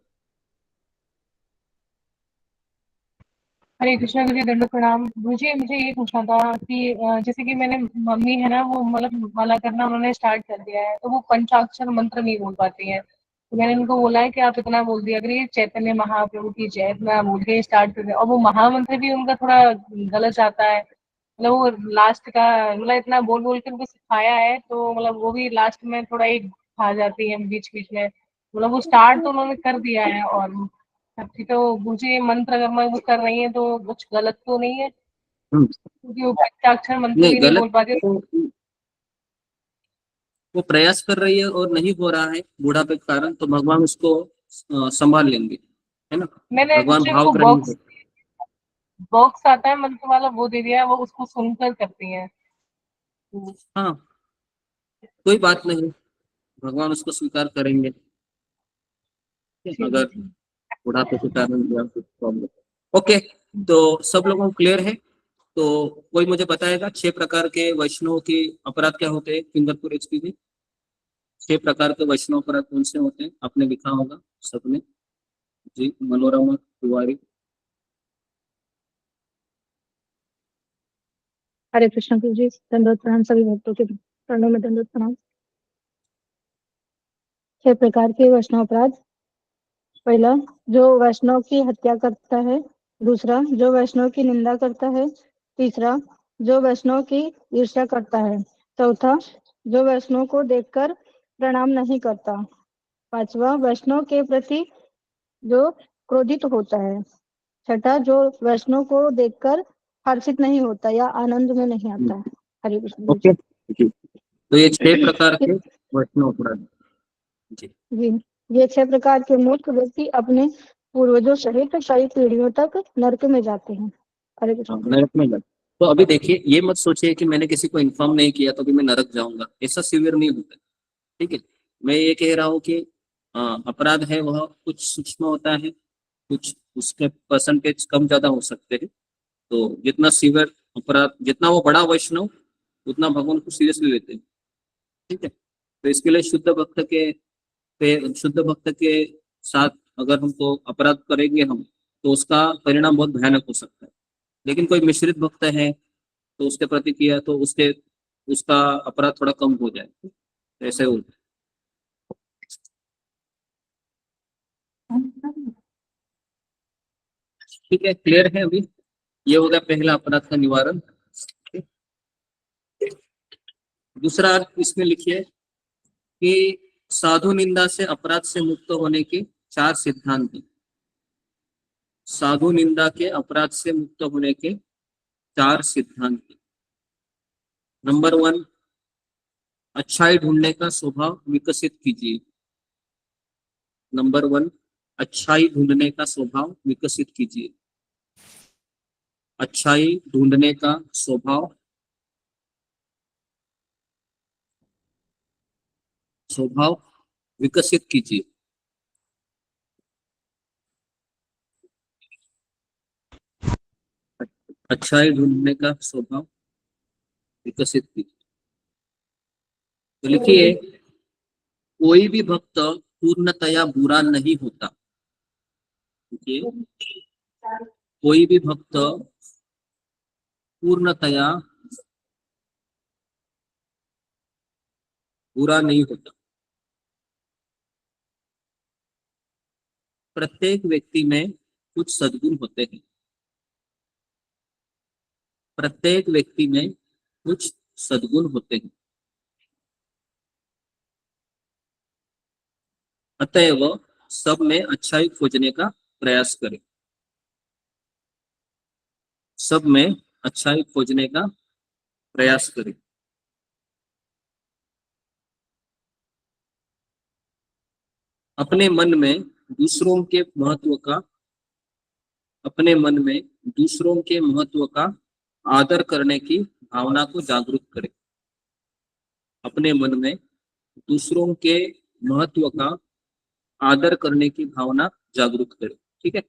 हरे कृष्णा गुरुजी, दंडवत प्रणाम। मुझे ये पूछना था कि जैसे कि मैंने मम्मी है ना, वो मतलब माला करना उन्होंने स्टार्ट कर दिया है, तो वो पंचाक्षर मंत्र नहीं बोल पाती है। तो मैंने उनको बोला है कि आप इतना बोल दिया करिए, चैतन्य महाप्रभु की जय, इतना बोल के स्टार्ट कर दिया। और वो महामंत्र भी उनका थोड़ा गलत आता है, मतलब वो लास्ट का, मतलब इतना बोल बोल के उनको सिखाया है, तो मतलब वो भी लास्ट में थोड़ा एक खा जाती है बीच बीच में। मतलब वो स्टार्ट तो उन्होंने कर दिया है, और ठीक है, वो मुझे मंत्र अगर मैं वो कर रही है तो कुछ गलत तो नहीं है, क्योंकि वो पंचाक्षर मंत्र भी नहीं बोल पाती। वो प्रयास कर रही है और नहीं हो रहा है बुढ़ापे के कारण, तो भगवान उसको संभाल लेंगे, है ना। मैंने भगवान मुझे भाव वो ग्रही है। बॉक्स आता है मंत्र वाला, वो दे दिया है, वो उसको सुनकर करती है। हाँ, कोई बात नहीं, भगवान उसको स्वीकार करेंगे अगर बुढ़ापे के कारण कुछ प्रॉब्लम। ओके, तो सब लोगों को क्लियर है। तो कोई मुझे बताएगा 6 प्रकार के वैष्णव के अपराध क्या होते हैं फिंगरपुर एचपी में? 6 प्रकार के वैष्णव अपराध कौन से होते हैं? आपने लिखा होगा सबने जी। मनोरमा तिवारी। हरे कृष्ण गुरु जी, दंडवत प्रणाम, सभी भक्तों के चरणों में दंडवत प्रणाम। 6 प्रकार के वैष्णव अपराध। पहला, जो वैष्णव की हत्या करता है। दूसरा, जो वैष्णव की निंदा करता है। तीसरा, जो वैष्णव की ईर्ष्या करता है। चौथा, जो वैष्णव को देखकर प्रणाम नहीं करता। पांचवा, वैष्णव के प्रति जो क्रोधित होता है। छठा, जो वैष्णव को देखकर हर्षित नहीं होता या आनंद में नहीं आता है। हरे कृष्ण। ओके, तो ये 6 प्रकार के वैष्णव अपराध जी। ये 6 प्रकार के मूर्ख व्यक्ति अपने पूर्वजों सहित कई पीढ़ियों तक नरक में जाते हैं। हरे कृष्ण। नरक में जाते। तो अभी देखिए, ये मत सोचिए कि मैंने किसी को इन्फॉर्म नहीं किया तो भी मैं नरक जाऊंगा, ऐसा सीवियर नहीं होता। ठीक है, मैं ये कह रहा हूँ कि अपराध है वह कुछ सूक्ष्म होता है, कुछ उसके परसेंटेज कम ज्यादा हो सकते हैं। तो जितना सीवियर अपराध, जितना वो बड़ा वैष्णव, उतना भगवान को सीरियसली लेते हैं। ठीक है, तो इसके लिए शुद्ध भक्त के शुद्ध भक्त के साथ अगर हमको अपराध करेंगे हम, तो उसका परिणाम बहुत भयानक हो सकता है। लेकिन कोई मिश्रित भक्त है तो उसके प्रति किया तो उसका अपराध थोड़ा कम हो जाए, ऐसे हो। ठीक है, क्लियर है अभी? ये हो गया पहला अपराध का निवारण। दूसरा अर्थ इसमें लिखिए कि साधु निंदा से अपराध से मुक्त होने के 4 सिद्धांत हैं। साधु निंदा के अपराध से मुक्त होने के 4 सिद्धांत। नंबर 1, अच्छाई ढूंढने का स्वभाव विकसित कीजिए। नंबर 1, अच्छाई ढूंढने का स्वभाव विकसित कीजिए। अच्छाई ढूंढने का स्वभाव विकसित कीजिए। अच्छाई ढूंढने का स्वभाव विकसित कीजिए। तो लिखिए, कोई भी भक्त पूर्णतया बुरा नहीं होता। देखिए, कोई भी भक्त पूर्णतया बुरा नहीं होता। प्रत्येक व्यक्ति में कुछ सद्गुण होते हैं। प्रत्येक व्यक्ति में कुछ सद्गुण होते हैं। अतएव सब में अच्छाई खोजने का प्रयास करें। सब में अच्छाई खोजने का प्रयास करें। अपने मन में दूसरों के महत्व का आदर करने की भावना को जागरूक करें। अपने मन में दूसरों के महत्व का आदर करने की भावना जागरूक करें। ठीक है,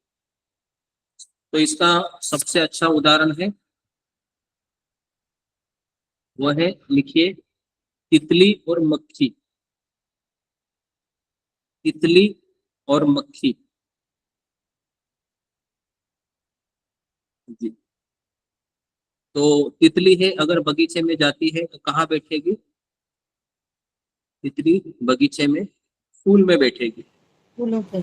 तो इसका सबसे अच्छा उदाहरण है, वह है, लिखिए, तितली और मक्खी। तितली और मक्खी। जी, तो तितली है, अगर बगीचे में जाती है तो कहाँ बैठेगी? तितली बगीचे में फूल में बैठेगी। फूलों पे।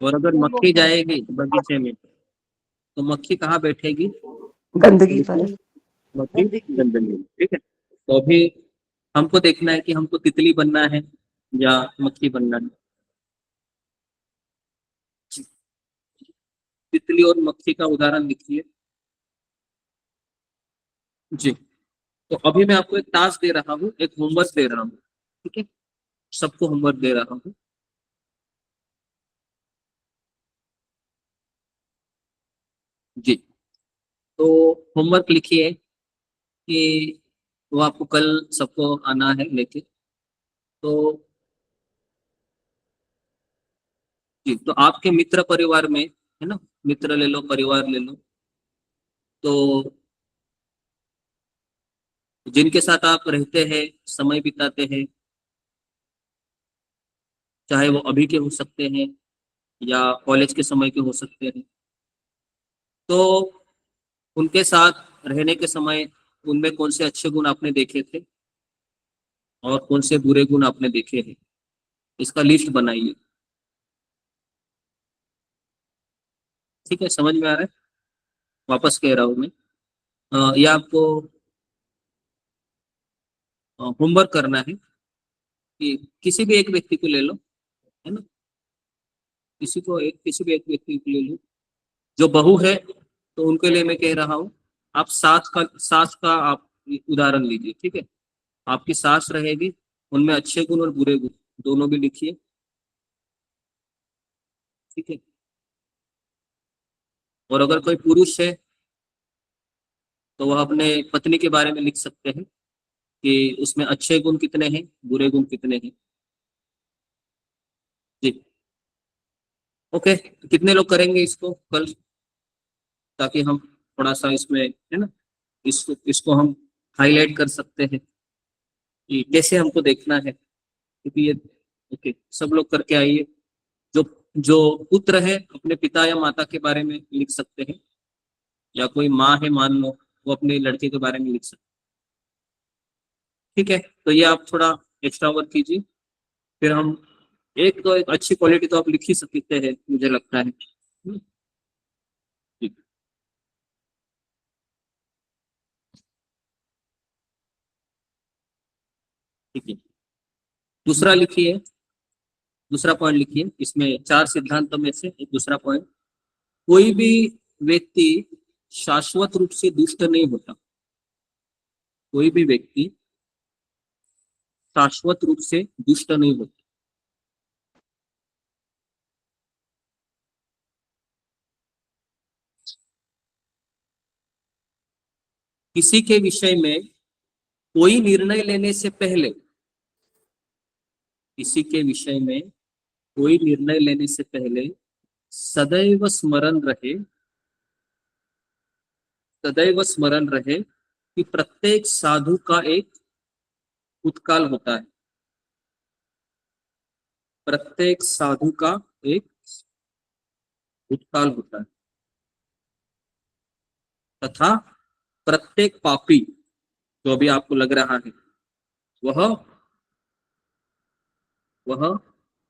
और अगर मक्खी जाएगी बगीचे में तो मक्खी कहाँ बैठेगी? गंदगी पर। मक्खी गंदगी। ठीक है, तो अभी हमको देखना है कि हमको तितली बनना है या मक्खी बनना है। तितली और मक्खी का उदाहरण लिखिए। जी, तो अभी मैं आपको एक टास्क दे रहा हूँ, एक होमवर्क दे रहा हूँ। ठीक है, सबको होमवर्क दे रहा हूँ। जी, तो होमवर्क लिखिए कि वो आपको कल सबको आना है लेके। तो जी, तो आपके मित्र परिवार में है ना, मित्र ले लो, परिवार ले लो, तो जिनके साथ आप रहते हैं, समय बिताते हैं, चाहे वो अभी के हो सकते हैं या कॉलेज के समय के हो सकते हैं, तो उनके साथ रहने के समय उनमें कौन से अच्छे गुण आपने देखे थे और कौन से बुरे गुण आपने देखे हैं, इसका लिस्ट बनाइए। ठीक है, समझ में आ रहा है? वापस कह रहा हूँ मैं, यह आपको होमवर्क करना है कि किसी भी एक व्यक्ति को ले लो, है ना, किसी भी एक व्यक्ति को ले लो। जो बहू है तो उनके लिए मैं कह रहा हूँ, आप सास का आप उदाहरण लीजिए। ठीक है, आपकी सास रहेगी, उनमें अच्छे गुण और बुरे गुण दोनों भी लिखिए। ठीक है, और अगर कोई पुरुष है तो वह अपने पत्नी के बारे में लिख सकते हैं कि उसमें अच्छे गुण कितने हैं, बुरे गुण कितने हैं। जी, ओके, तो कितने लोग करेंगे इसको कल, ताकि हम थोड़ा सा इसमें, है ना, इसको हम हाईलाइट कर सकते हैं कि कैसे हमको देखना है, क्योंकि ये ओके, सब लोग करके आइए। जो जो पुत्र है अपने पिता या माता के बारे में लिख सकते हैं, या कोई माँ है मान लो, वो अपने लड़के के बारे में लिख सकते हैं। ठीक है, तो ये आप थोड़ा एक्स्ट्रा वर्क कीजिए, फिर हम एक अच्छी क्वालिटी तो आप लिख ही सकते हैं मुझे लगता है। ठीक ठीक है, दूसरा लिखिए, दूसरा पॉइंट लिखिए, इसमें 4 सिद्धांतों में से एक दूसरा पॉइंट, कोई भी व्यक्ति शाश्वत रूप से दुष्ट नहीं होता। कोई भी व्यक्ति शाश्वत रूप से दुष्ट नहीं होता। किसी के विषय में कोई निर्णय लेने से पहले, किसी के विषय में कोई निर्णय लेने से पहले सदैव स्मरण रहे, सदैव स्मरण रहे कि प्रत्येक साधु का एक भूतकाल होता है। प्रत्येक साधु का एक भूतकाल होता है, तथा प्रत्येक पापी जो भी आपको लग रहा है वह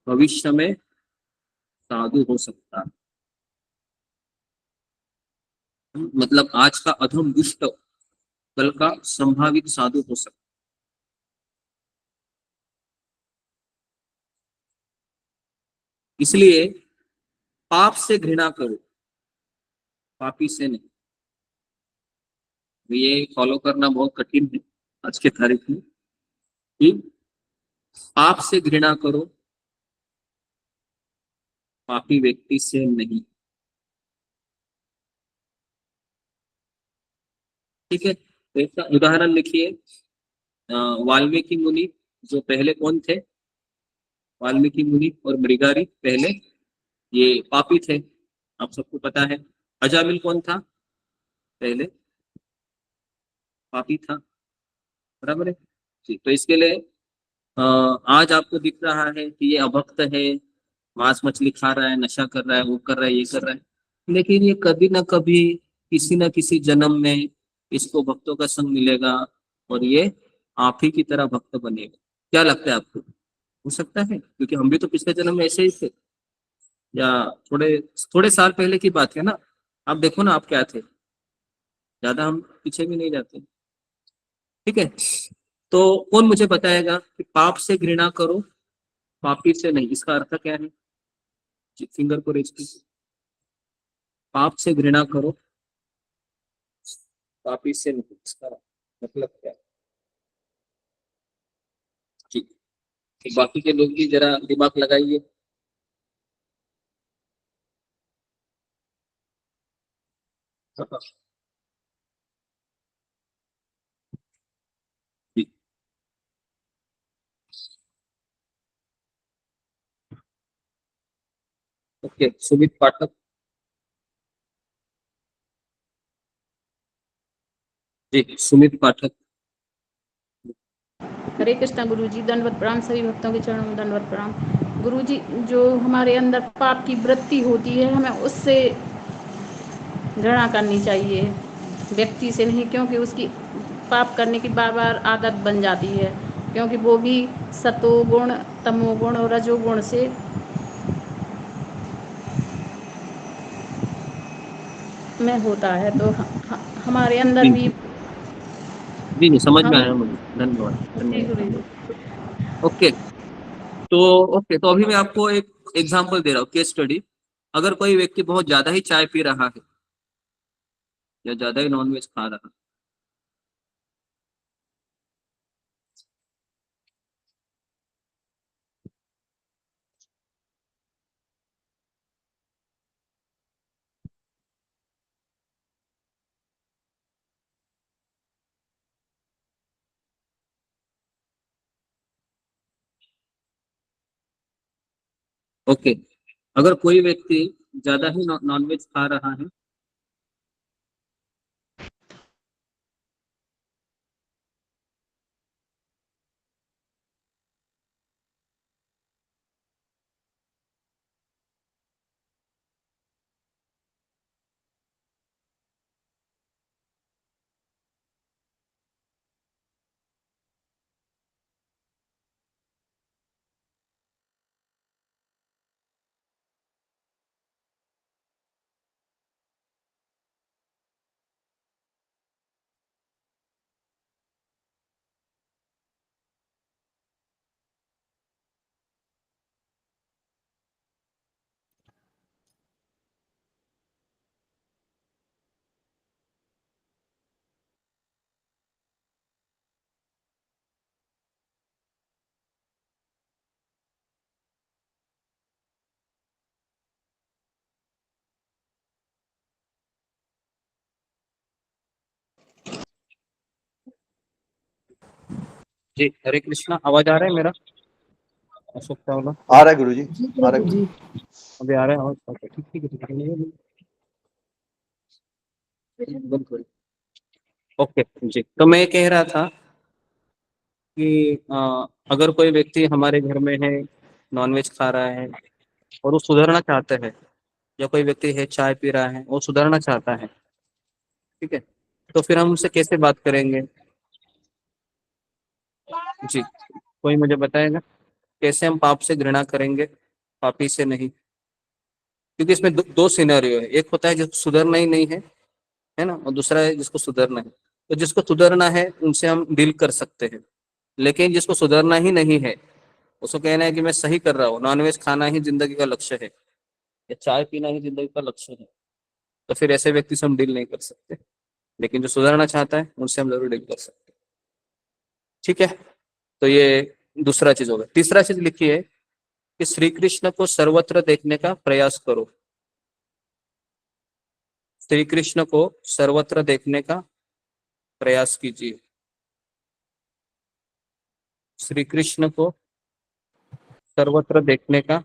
भविष्य में साधु हो सकता है। मतलब आज का अधम दुष्ट कल का संभावित साधु हो सकता है। इसलिए पाप से घृणा करो, पापी से नहीं। ये फॉलो करना बहुत कठिन है आज के तारीख में, कि पाप से घृणा करो, पापी व्यक्ति से नहीं। ठीक है, तो इसका उदाहरण लिखिए। वाल्मीकि मुनि जो पहले कौन थे? वाल्मीकि मुनि और मृगारी पहले ये पापी थे, आप सबको पता है। अजामिल कौन था? पहले पापी था, बराबर है जी। तो इसके लिए आज आपको दिख रहा है कि ये अभक्त है, मांस मछली खा रहा है, नशा कर रहा है, वो कर रहा है, ये कर रहा है, लेकिन ये कभी ना कभी किसी न किसी जन्म में इसको भक्तों का संग मिलेगा और ये आप ही की तरह भक्त बनेगा। क्या लगता है आपको? हो सकता है, क्योंकि हम भी तो पिछले जन्म में ऐसे ही थे, या थोड़े थोड़े साल पहले की बात है ना। आप देखो ना आप क्या थे, ज्यादा हम पीछे भी नहीं जाते। ठीक है, तो कौन मुझे बताएगा कि पाप से घृणा करो, पापी से नहीं, इसका अर्थ क्या है? फिंगर को रेज कीजिए। पाप से घृणा करो, पापी से नहीं, इसका मतलब क्या है? ठीक, तो बाकी के लोग भी जरा दिमाग लगाइए। ठीक, ओके, सुमित पाठक जी, सुमित पाठक। हरे कृष्णा गुरु जी, दंडवत प्रणाम। सभी भक्तों के चरणों में दंडवत प्रणाम। गुरु जी, जो हमारे अंदर पाप की वृत्ति होती है, हमें उससे घृणा करनी चाहिए, व्यक्ति से नहीं, क्योंकि उसकी पाप करने की बार बार आदत बन जाती है, क्योंकि वो भी सतोगुण, तमोगुण और रजोगुण से में होता है। तो हमारे अंदर जी भी जी जी, समझ में हम आया मुझे, धन्यवाद जी धन्यवाद गुरु जी। धन्यवाद। ओके, तो ओके, तो अभी मैं आपको एक एग्जांपल दे रहा हूँ, केस स्टडी। अगर कोई व्यक्ति बहुत ज्यादा ही चाय पी रहा है या ज्यादा ही नॉनवेज खा रहा है, ओके, अगर कोई व्यक्ति ज्यादा ही नॉनवेज खा रहा है, जी हरे कृष्णा, आवाज आ रहा है मेरा? अशोक चावला आ रहा है गुरुजी, जी आ रहा है प्रभु जी। गुरुजी। अभी आ रहा है आवाज? ठीक है। ओके जी, तो मैं कह रहा था कि अगर कोई व्यक्ति हमारे घर में है, नॉनवेज खा रहा है और वो सुधरना चाहता है, या कोई व्यक्ति है चाय पी रहा है वो सुधरना चाहता है, ठीक है, तो फिर हम उनसे कैसे बात करेंगे? जी, कोई मुझे बताएगा कैसे हम पाप से घृणा करेंगे, पापी से नहीं? क्योंकि इसमें दो सिनेरियो है, एक होता है जिसको सुधरना ही नहीं है ना, और दूसरा है जिसको सुधरना है। तो जिसको सुधरना है उनसे हम डील कर सकते हैं, लेकिन जिसको सुधरना ही नहीं है, उसको कहना है कि मैं सही कर रहा हूँ, नॉनवेज खाना ही जिंदगी का लक्ष्य है या चाय पीना ही जिंदगी का लक्ष्य है, तो फिर ऐसे व्यक्ति से हम डील नहीं कर सकते। लेकिन जो सुधरना चाहता है उनसे हम जरूर डील कर सकते हैं, ठीक है। तो ये दूसरा चीज होगा। तीसरा चीज लिखी है कि श्री कृष्ण को सर्वत्र देखने का प्रयास करो। श्री कृष्ण को सर्वत्र देखने का प्रयास कीजिए। श्री कृष्ण को सर्वत्र देखने का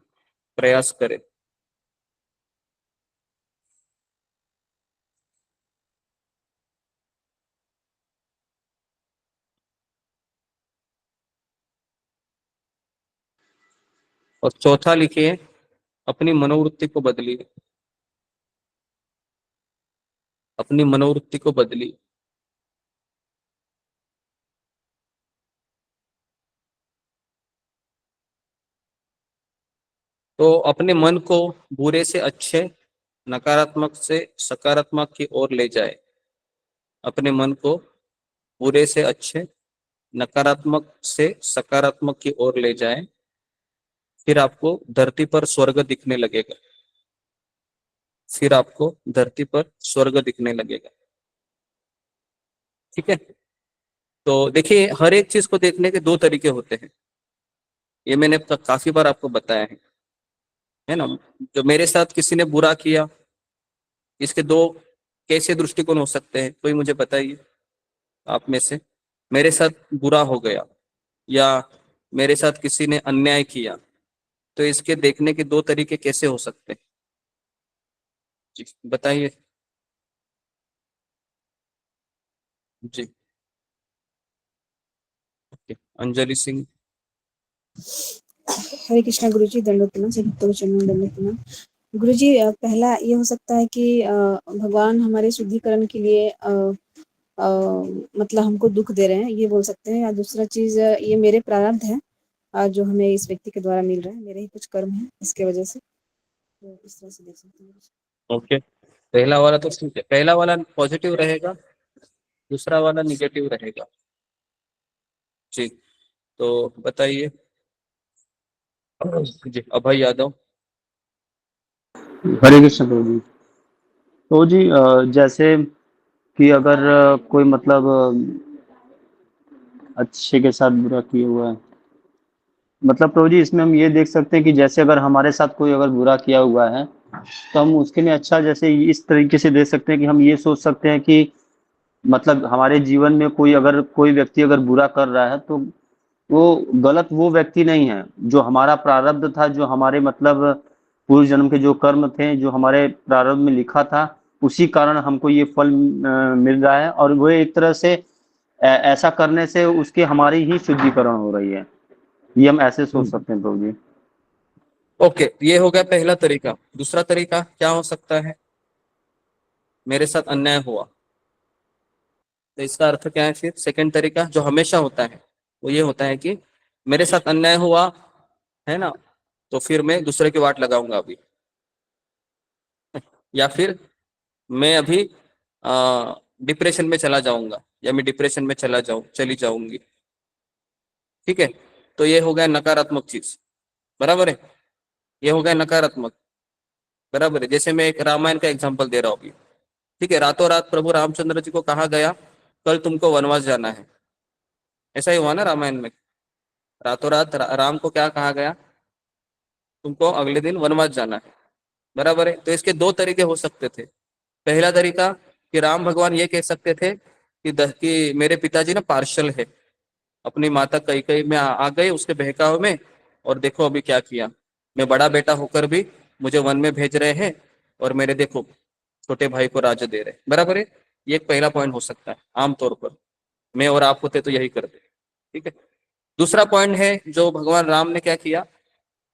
प्रयास करें। और चौथा लिखिए, अपनी मनोवृत्ति को बदलिए। अपनी मनोवृत्ति को बदलिए। तो अपने मन को बुरे से अच्छे, नकारात्मक से सकारात्मक की ओर ले जाए। अपने मन को बुरे से अच्छे, नकारात्मक से सकारात्मक की ओर ले जाए, फिर आपको धरती पर स्वर्ग दिखने लगेगा। फिर आपको धरती पर स्वर्ग दिखने लगेगा, ठीक है। तो देखिए, हर एक चीज को देखने के दो तरीके होते हैं, ये मैंने काफी बार आपको बताया है ना। जो मेरे साथ किसी ने बुरा किया, इसके दो कैसे दृष्टिकोण हो सकते हैं, कोई मुझे बताइए आप में से। मेरे साथ बुरा हो गया या मेरे साथ किसी ने अन्याय किया, तो इसके देखने के दो तरीके कैसे हो सकते हैं? जी बताइए। जी अंजलि सिंह। हरे कृष्णा गुरु जी, दंडवत प्रणाम। सभी भक्तों को चरणों में दंडवत प्रणाम। गुरु जी, पहला ये हो सकता है कि भगवान हमारे शुद्धिकरण के लिए मतलब हमको दुख दे रहे हैं, ये बोल सकते हैं। या दूसरा चीज, ये मेरे प्रारब्ध है जो हमें इस व्यक्ति के द्वारा मिल रहा है, मेरे ही कुछ कर्म है इसके वजह से, तो इस तरह से देख सकते हैं। ओके, पहला वाला तो ठीक है, पहला वाला पॉजिटिव रहेगा, दूसरा वाला निगेटिव रहेगा। जी तो बताइए। जी अभय यादव। हरे कृष्ण प्रभु जी। तो जी जैसे कि अगर कोई मतलब अच्छे के साथ बुरा किया हुआ है, मतलब प्रभु जी इसमें हम ये देख सकते हैं कि जैसे अगर हमारे साथ कोई अगर बुरा किया हुआ है, तो हम उसके लिए अच्छा जैसे इस तरीके से देख सकते हैं कि हम ये सोच सकते हैं कि मतलब हमारे जीवन में कोई व्यक्ति अगर बुरा कर रहा है, तो वो गलत वो व्यक्ति नहीं है। जो हमारा प्रारब्ध था, जो हमारे मतलब पूर्व जन्म के जो कर्म थे, जो हमारे प्रारब्ध में लिखा था, उसी कारण हमको ये फल मिल रहा है। और वो एक तरह से ऐसा करने से उसकी हमारी ही शुद्धिकरण हो रही है, ये हम ऐसे सोच सकते हैं प्रभु जी। ओके, ये हो गया पहला तरीका। दूसरा तरीका क्या हो सकता है? मेरे साथ अन्याय हुआ, तो इसका अर्थ क्या है? फिर सेकंड तरीका जो हमेशा होता है वो ये होता है कि मेरे साथ अन्याय हुआ है ना, तो फिर मैं दूसरे की वाट लगाऊंगा अभी, या फिर मैं अभी डिप्रेशन में चला जाऊंगा, या मैं डिप्रेशन में चली जाऊंगी, ठीक है। तो ये हो गया नकारात्मक चीज, बराबर है। ये हो गया नकारात्मक, बराबर है। जैसे मैं एक रामायण का एग्जांपल दे रहा हूँ अभी, ठीक है। रातों रात प्रभु रामचंद्र जी को कहा गया कल तुमको वनवास जाना है, ऐसा ही हुआ ना रामायण में। रातों रात राम को क्या कहा गया? तुमको अगले दिन वनवास जाना है, बराबर है। तो इसके दो तरीके हो सकते थे। पहला तरीका कि राम भगवान ये कह सकते थे कि मेरे पिताजी ना पार्शल है, अपनी माता कैकेयी में आ गए उसके बहकावे में, और देखो अभी क्या किया, मैं बड़ा बेटा होकर भी मुझे वन में भेज रहे हैं और मेरे देखो छोटे भाई को राज्य दे रहे हैं। बराबर है, ये एक पहला पॉइंट हो सकता है। आमतौर पर मैं और आप होते तो यही करते। ठीक है, दूसरा पॉइंट है जो भगवान राम ने क्या किया,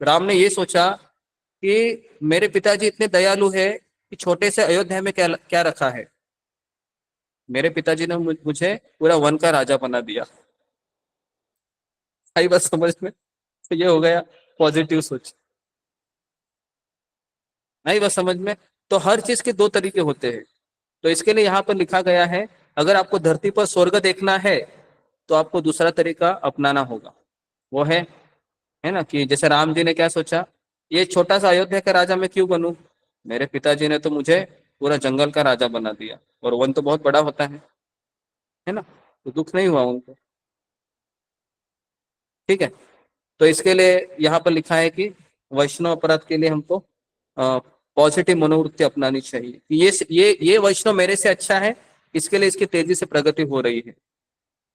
राम ने ये सोचा कि मेरे पिताजी इतने दयालु है कि छोटे से अयोध्या में क्या क्या रखा है, मेरे पिताजी ने मुझे पूरा वन का राजा बना दिया। आई बात समझ में? तो ये हो गया पॉजिटिव सोच। नहीं बस समझ में? तो हर चीज के दो तरीके होते हैं। तो इसके लिए यहाँ पर लिखा गया है, अगर आपको धरती पर स्वर्ग देखना है तो आपको दूसरा तरीका अपनाना होगा। वो है ना, कि जैसे राम जी ने क्या सोचा, ये छोटा सा अयोध्या का राजा मैं क्यों बनूं, मेरे पिताजी ने तो मुझे पूरा जंगल का राजा बना दिया, और वन तो बहुत बड़ा होता है ना, तो दुख नहीं हुआ उनको। ठीक है, तो इसके लिए यहाँ पर लिखा है कि वैष्णव अपराध के लिए हमको पॉजिटिव मनोवृत्ति अपनानी चाहिए कि ये वैष्णव मेरे से अच्छा है, इसके लिए इसकी तेजी से प्रगति हो रही है।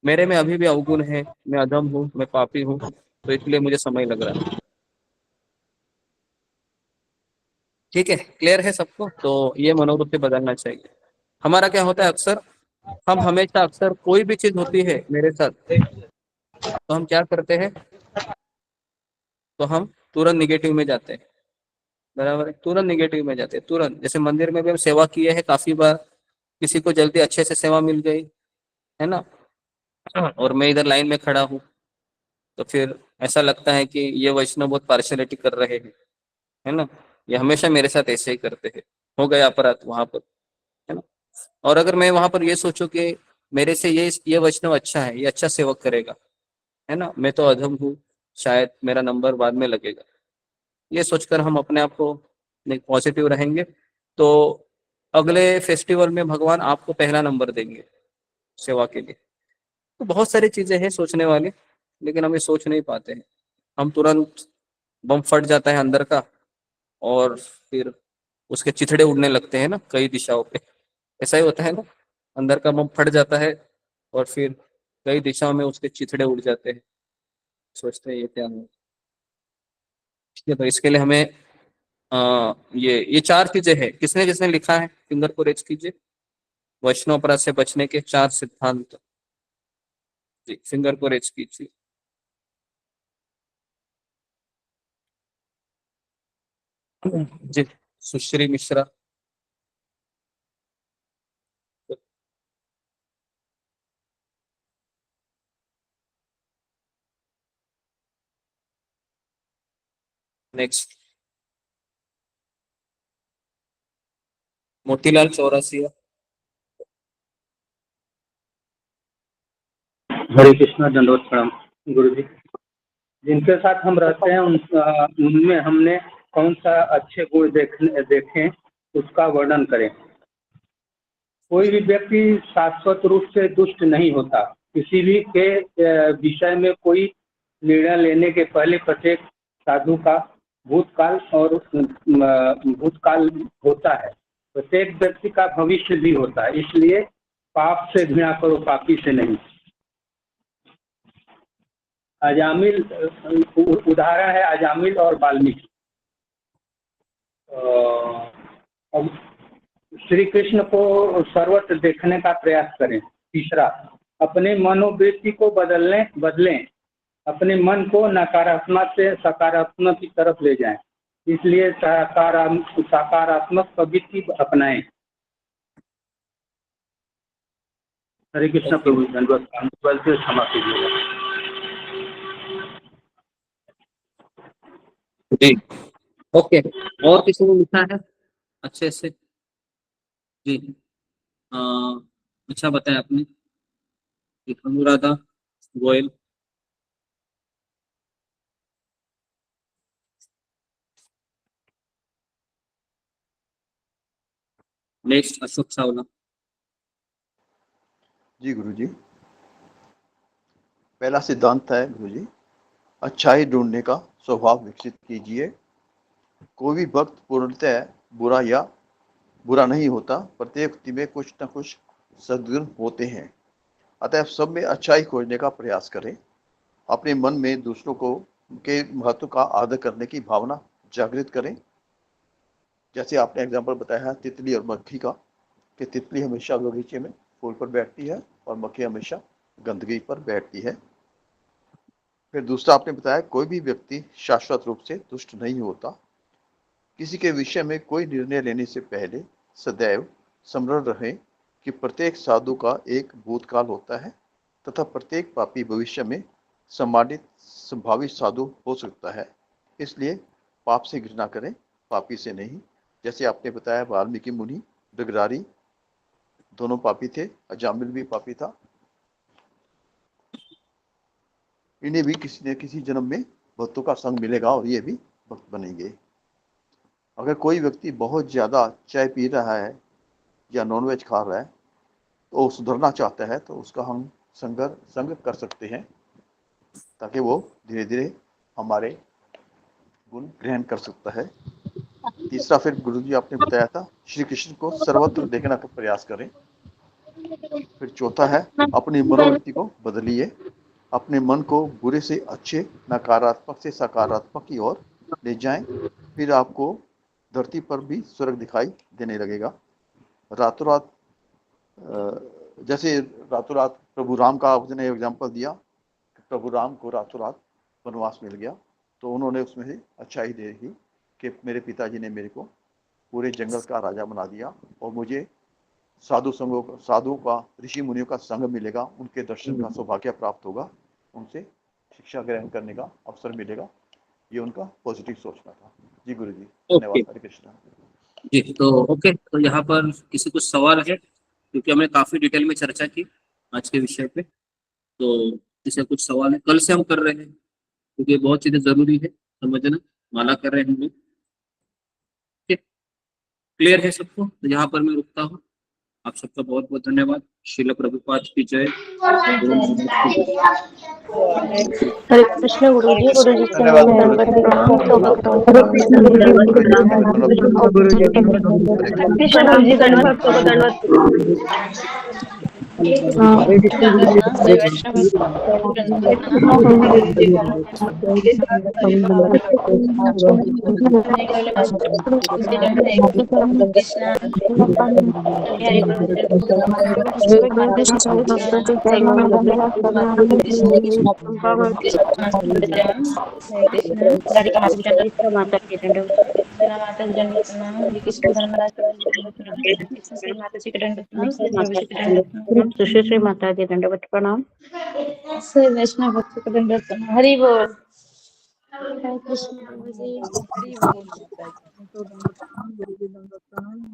मेरे में अभी भी अवगुण है, मैं अधम हूँ, मैं पापी हूँ, तो इसलिए मुझे समय लग रहा है। ठीक है, क्लियर है सबको? तो ये मनोवृत्ति बदलना चाहिए। हमारा क्या होता है अक्सर, हम हमेशा अक्सर कोई भी चीज होती है मेरे साथ तो हम क्या करते हैं, तो हम तुरंत निगेटिव में जाते हैं। बराबर है, तुरंत निगेटिव में जाते हैं तुरंत। जैसे मंदिर में भी हम सेवा किए हैं काफी बार, किसी को जल्दी अच्छे से सेवा मिल गई है ना, और मैं इधर लाइन में खड़ा हूँ, तो फिर ऐसा लगता है कि ये वैष्णव बहुत पार्शलिटी कर रहे हैं, है ना, ये हमेशा मेरे साथ ऐसे ही करते हैं। हो गया अपराध वहां पर, है ना। और अगर मैं वहां पर ये सोचूं कि मेरे से ये वैष्णव अच्छा है, ये अच्छा सेवक करेगा, है ना, मैं तो अधम हूँ, शायद मेरा नंबर बाद में लगेगा, ये सोचकर हम अपने आप को पॉजिटिव रहेंगे, तो अगले फेस्टिवल में भगवान आपको पहला नंबर देंगे सेवा के लिए। तो बहुत सारी चीजें हैं सोचने वाली, लेकिन हम ये सोच नहीं पाते हैं। हम तुरंत बम फट जाता है अंदर का, और फिर उसके चिथड़े उड़ने लगते हैं ना कई दिशाओं पे, ऐसा ही होता है ना, अंदर का बम फट जाता है और फिर कई दिशाओं में उसके चिथड़े उड़ जाते हैं, सोचते हैं ये क्या है। ठीक है, तो इसके लिए हमें ये चार चीजें हैं। किसने किसने लिखा है फिंगर को रेज कीजिए, वैष्णव अपराध से बचने के 4 सिद्धांत। जी, फिंगर को रेज कीजिए। जी, सुश्री मिश्रा। नेक्स्ट, मोतीलाल चौरसिया। हरे कृष्णा, दंडवत प्रणाम गुरु जी। जिनके साथ हम रहते हैं उनमें हमने कौन सा अच्छे गुण देखें उसका वर्णन करें। कोई भी व्यक्ति शाश्वत रूप से दुष्ट नहीं होता। किसी भी के विषय में कोई निर्णय लेने के पहले प्रत्येक साधु का भूतकाल होता है, प्रत्येक व्यक्ति का भविष्य भी होता है। इसलिए पाप से घृणा करो, पापी से नहीं। अजामिल उदाहरण है, अजामिल और वाल्मीकि। अब श्री कृष्ण को सर्वत्र देखने का प्रयास करें। तीसरा, अपने मनोवृत्ति को बदलें, अपने मन को नकारात्मक से सकारात्मक की तरफ ले जाएं। इसलिए सकारात्मक प्रवृत्ति अपनाएं। हरे कृष्ण प्रभु, धन्यवाद, क्षमा कीजिएगा। जी, ओके। और किसी ने लिखा है अच्छे से? जी, अच्छा बताया आपने। अनुराधा गोयल। नेक्स्ट, अशोक चावला। जी गुरुजी, पहला सिद्धांत है गुरुजी, अच्छाई ढूंढने का स्वभाव विकसित कीजिए। कोई भी भक्त पूर्णतः बुरा नहीं होता। प्रत्येक व्यक्ति में कुछ न कुछ सद्गुण होते हैं, अतः सब में अच्छाई खोजने का प्रयास करें। अपने मन में दूसरों को के महत्व का आदर करने की भावना जागृत करें। जैसे आपने एग्जाम्पल बताया है तितली और मक्खी का, कि तितली हमेशा बगीचे में फूल पर बैठती है और मक्खी हमेशा गंदगी पर बैठती है। फिर दूसरा आपने बताया कोई भी व्यक्ति शाश्वत रूप से दुष्ट नहीं होता। किसी के विषय में कोई निर्णय लेने से पहले सदैव स्मरण रहे कि प्रत्येक साधु का एक भूतकाल होता है तथा प्रत्येक पापी भविष्य में सम्मानित संभावित साधु हो सकता है। इसलिए पाप से घृणा करें, पापी से नहीं। जैसे आपने बताया वाल्मीकि मुनि, डगरारी दोनों पापी थे, अजामिल भी पापी था। इन्हें भी किसी न किसी जन्म में भक्तों का संग मिलेगा और ये भी भक्त बनेंगे। अगर कोई व्यक्ति बहुत ज़्यादा चाय पी रहा है या नॉनवेज खा रहा है तो सुधरना चाहता है, तो उसका हम संग कर सकते हैं ताकि वो धीरे धीरे हमारे गुण ग्रहण कर सकता है। तीसरा फिर गुरुजी आपने बताया था श्री कृष्ण को सर्वत्र देखने का प्रयास करें। फिर चौथा है अपनी मनोवृत्ति को बदलिए, अपने मन को बुरे से अच्छे, नकारात्मक से सकारात्मक की ओर ले जाएं। फिर आपको धरती पर भी स्वर्ग दिखाई देने लगेगा। रातों रात जैसे रातों रात प्रभु राम का आपने एग्जाम्पल दिया, प्रभु राम को रातों रात वनवास मिल गया, तो उन्होंने उसमें से अच्छाई देखी कि मेरे पिताजी ने मेरे को पूरे जंगल का राजा बना दिया और मुझे साधु का, ऋषि मुनियों का संग मिलेगा, उनके दर्शन का सौभाग्य प्राप्त होगा, उनसे शिक्षा ग्रहण करने का अवसर मिलेगा। ये उनका पॉजिटिव सोचना था। जी गुरु जी, धन्यवाद। हरे कृष्णा जी। तो ओके, तो यहाँ पर किसी कुछ सवाल है, क्योंकि हमने काफी डिटेल में चर्चा की आज के विषय पे, तो किसी कुछ सवाल है? कल से हम कर रहे हैं क्योंकि बहुत चीजें जरूरी है समझना, माला कर रहे हैं हम लोग। क्लियर है सबको? तो यहाँ पर मैं रुकता हूँ। आप सबका बहुत बहुत धन्यवाद। श्रील प्रभुपाद की जय। हरे कृष्ण गुरु जी चरणों में दंडवत प्रणाम। तो भक्तों को दंडवत प्रणाम। कृष्ण गुरु जी दंडवत, भक्तों को दंडवत माता की दंडवत प्रणाम। हरे कृष्ण धर्मराज माता जी का दंडवत प्रणाम। सुश्री माता जी दंडवत प्रणाम। वैष्णव भक्तों का दंडवत प्रणाम। हरि बोल। हरे कृष्ण प्रभु जी, हरि बोल।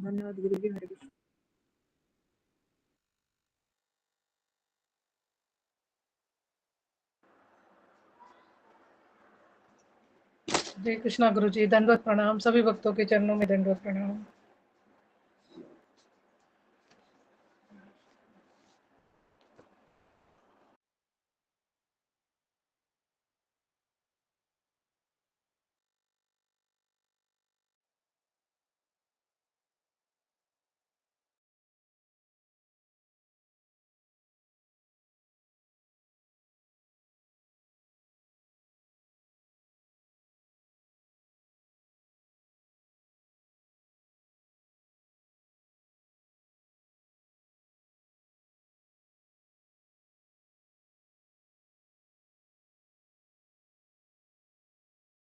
धन्यवाद गुरु जी। हरे कृष्ण। जय कृष्णा गुरु जी, दंडवत प्रणाम। सभी भक्तों के चरणों में दंडवत प्रणाम।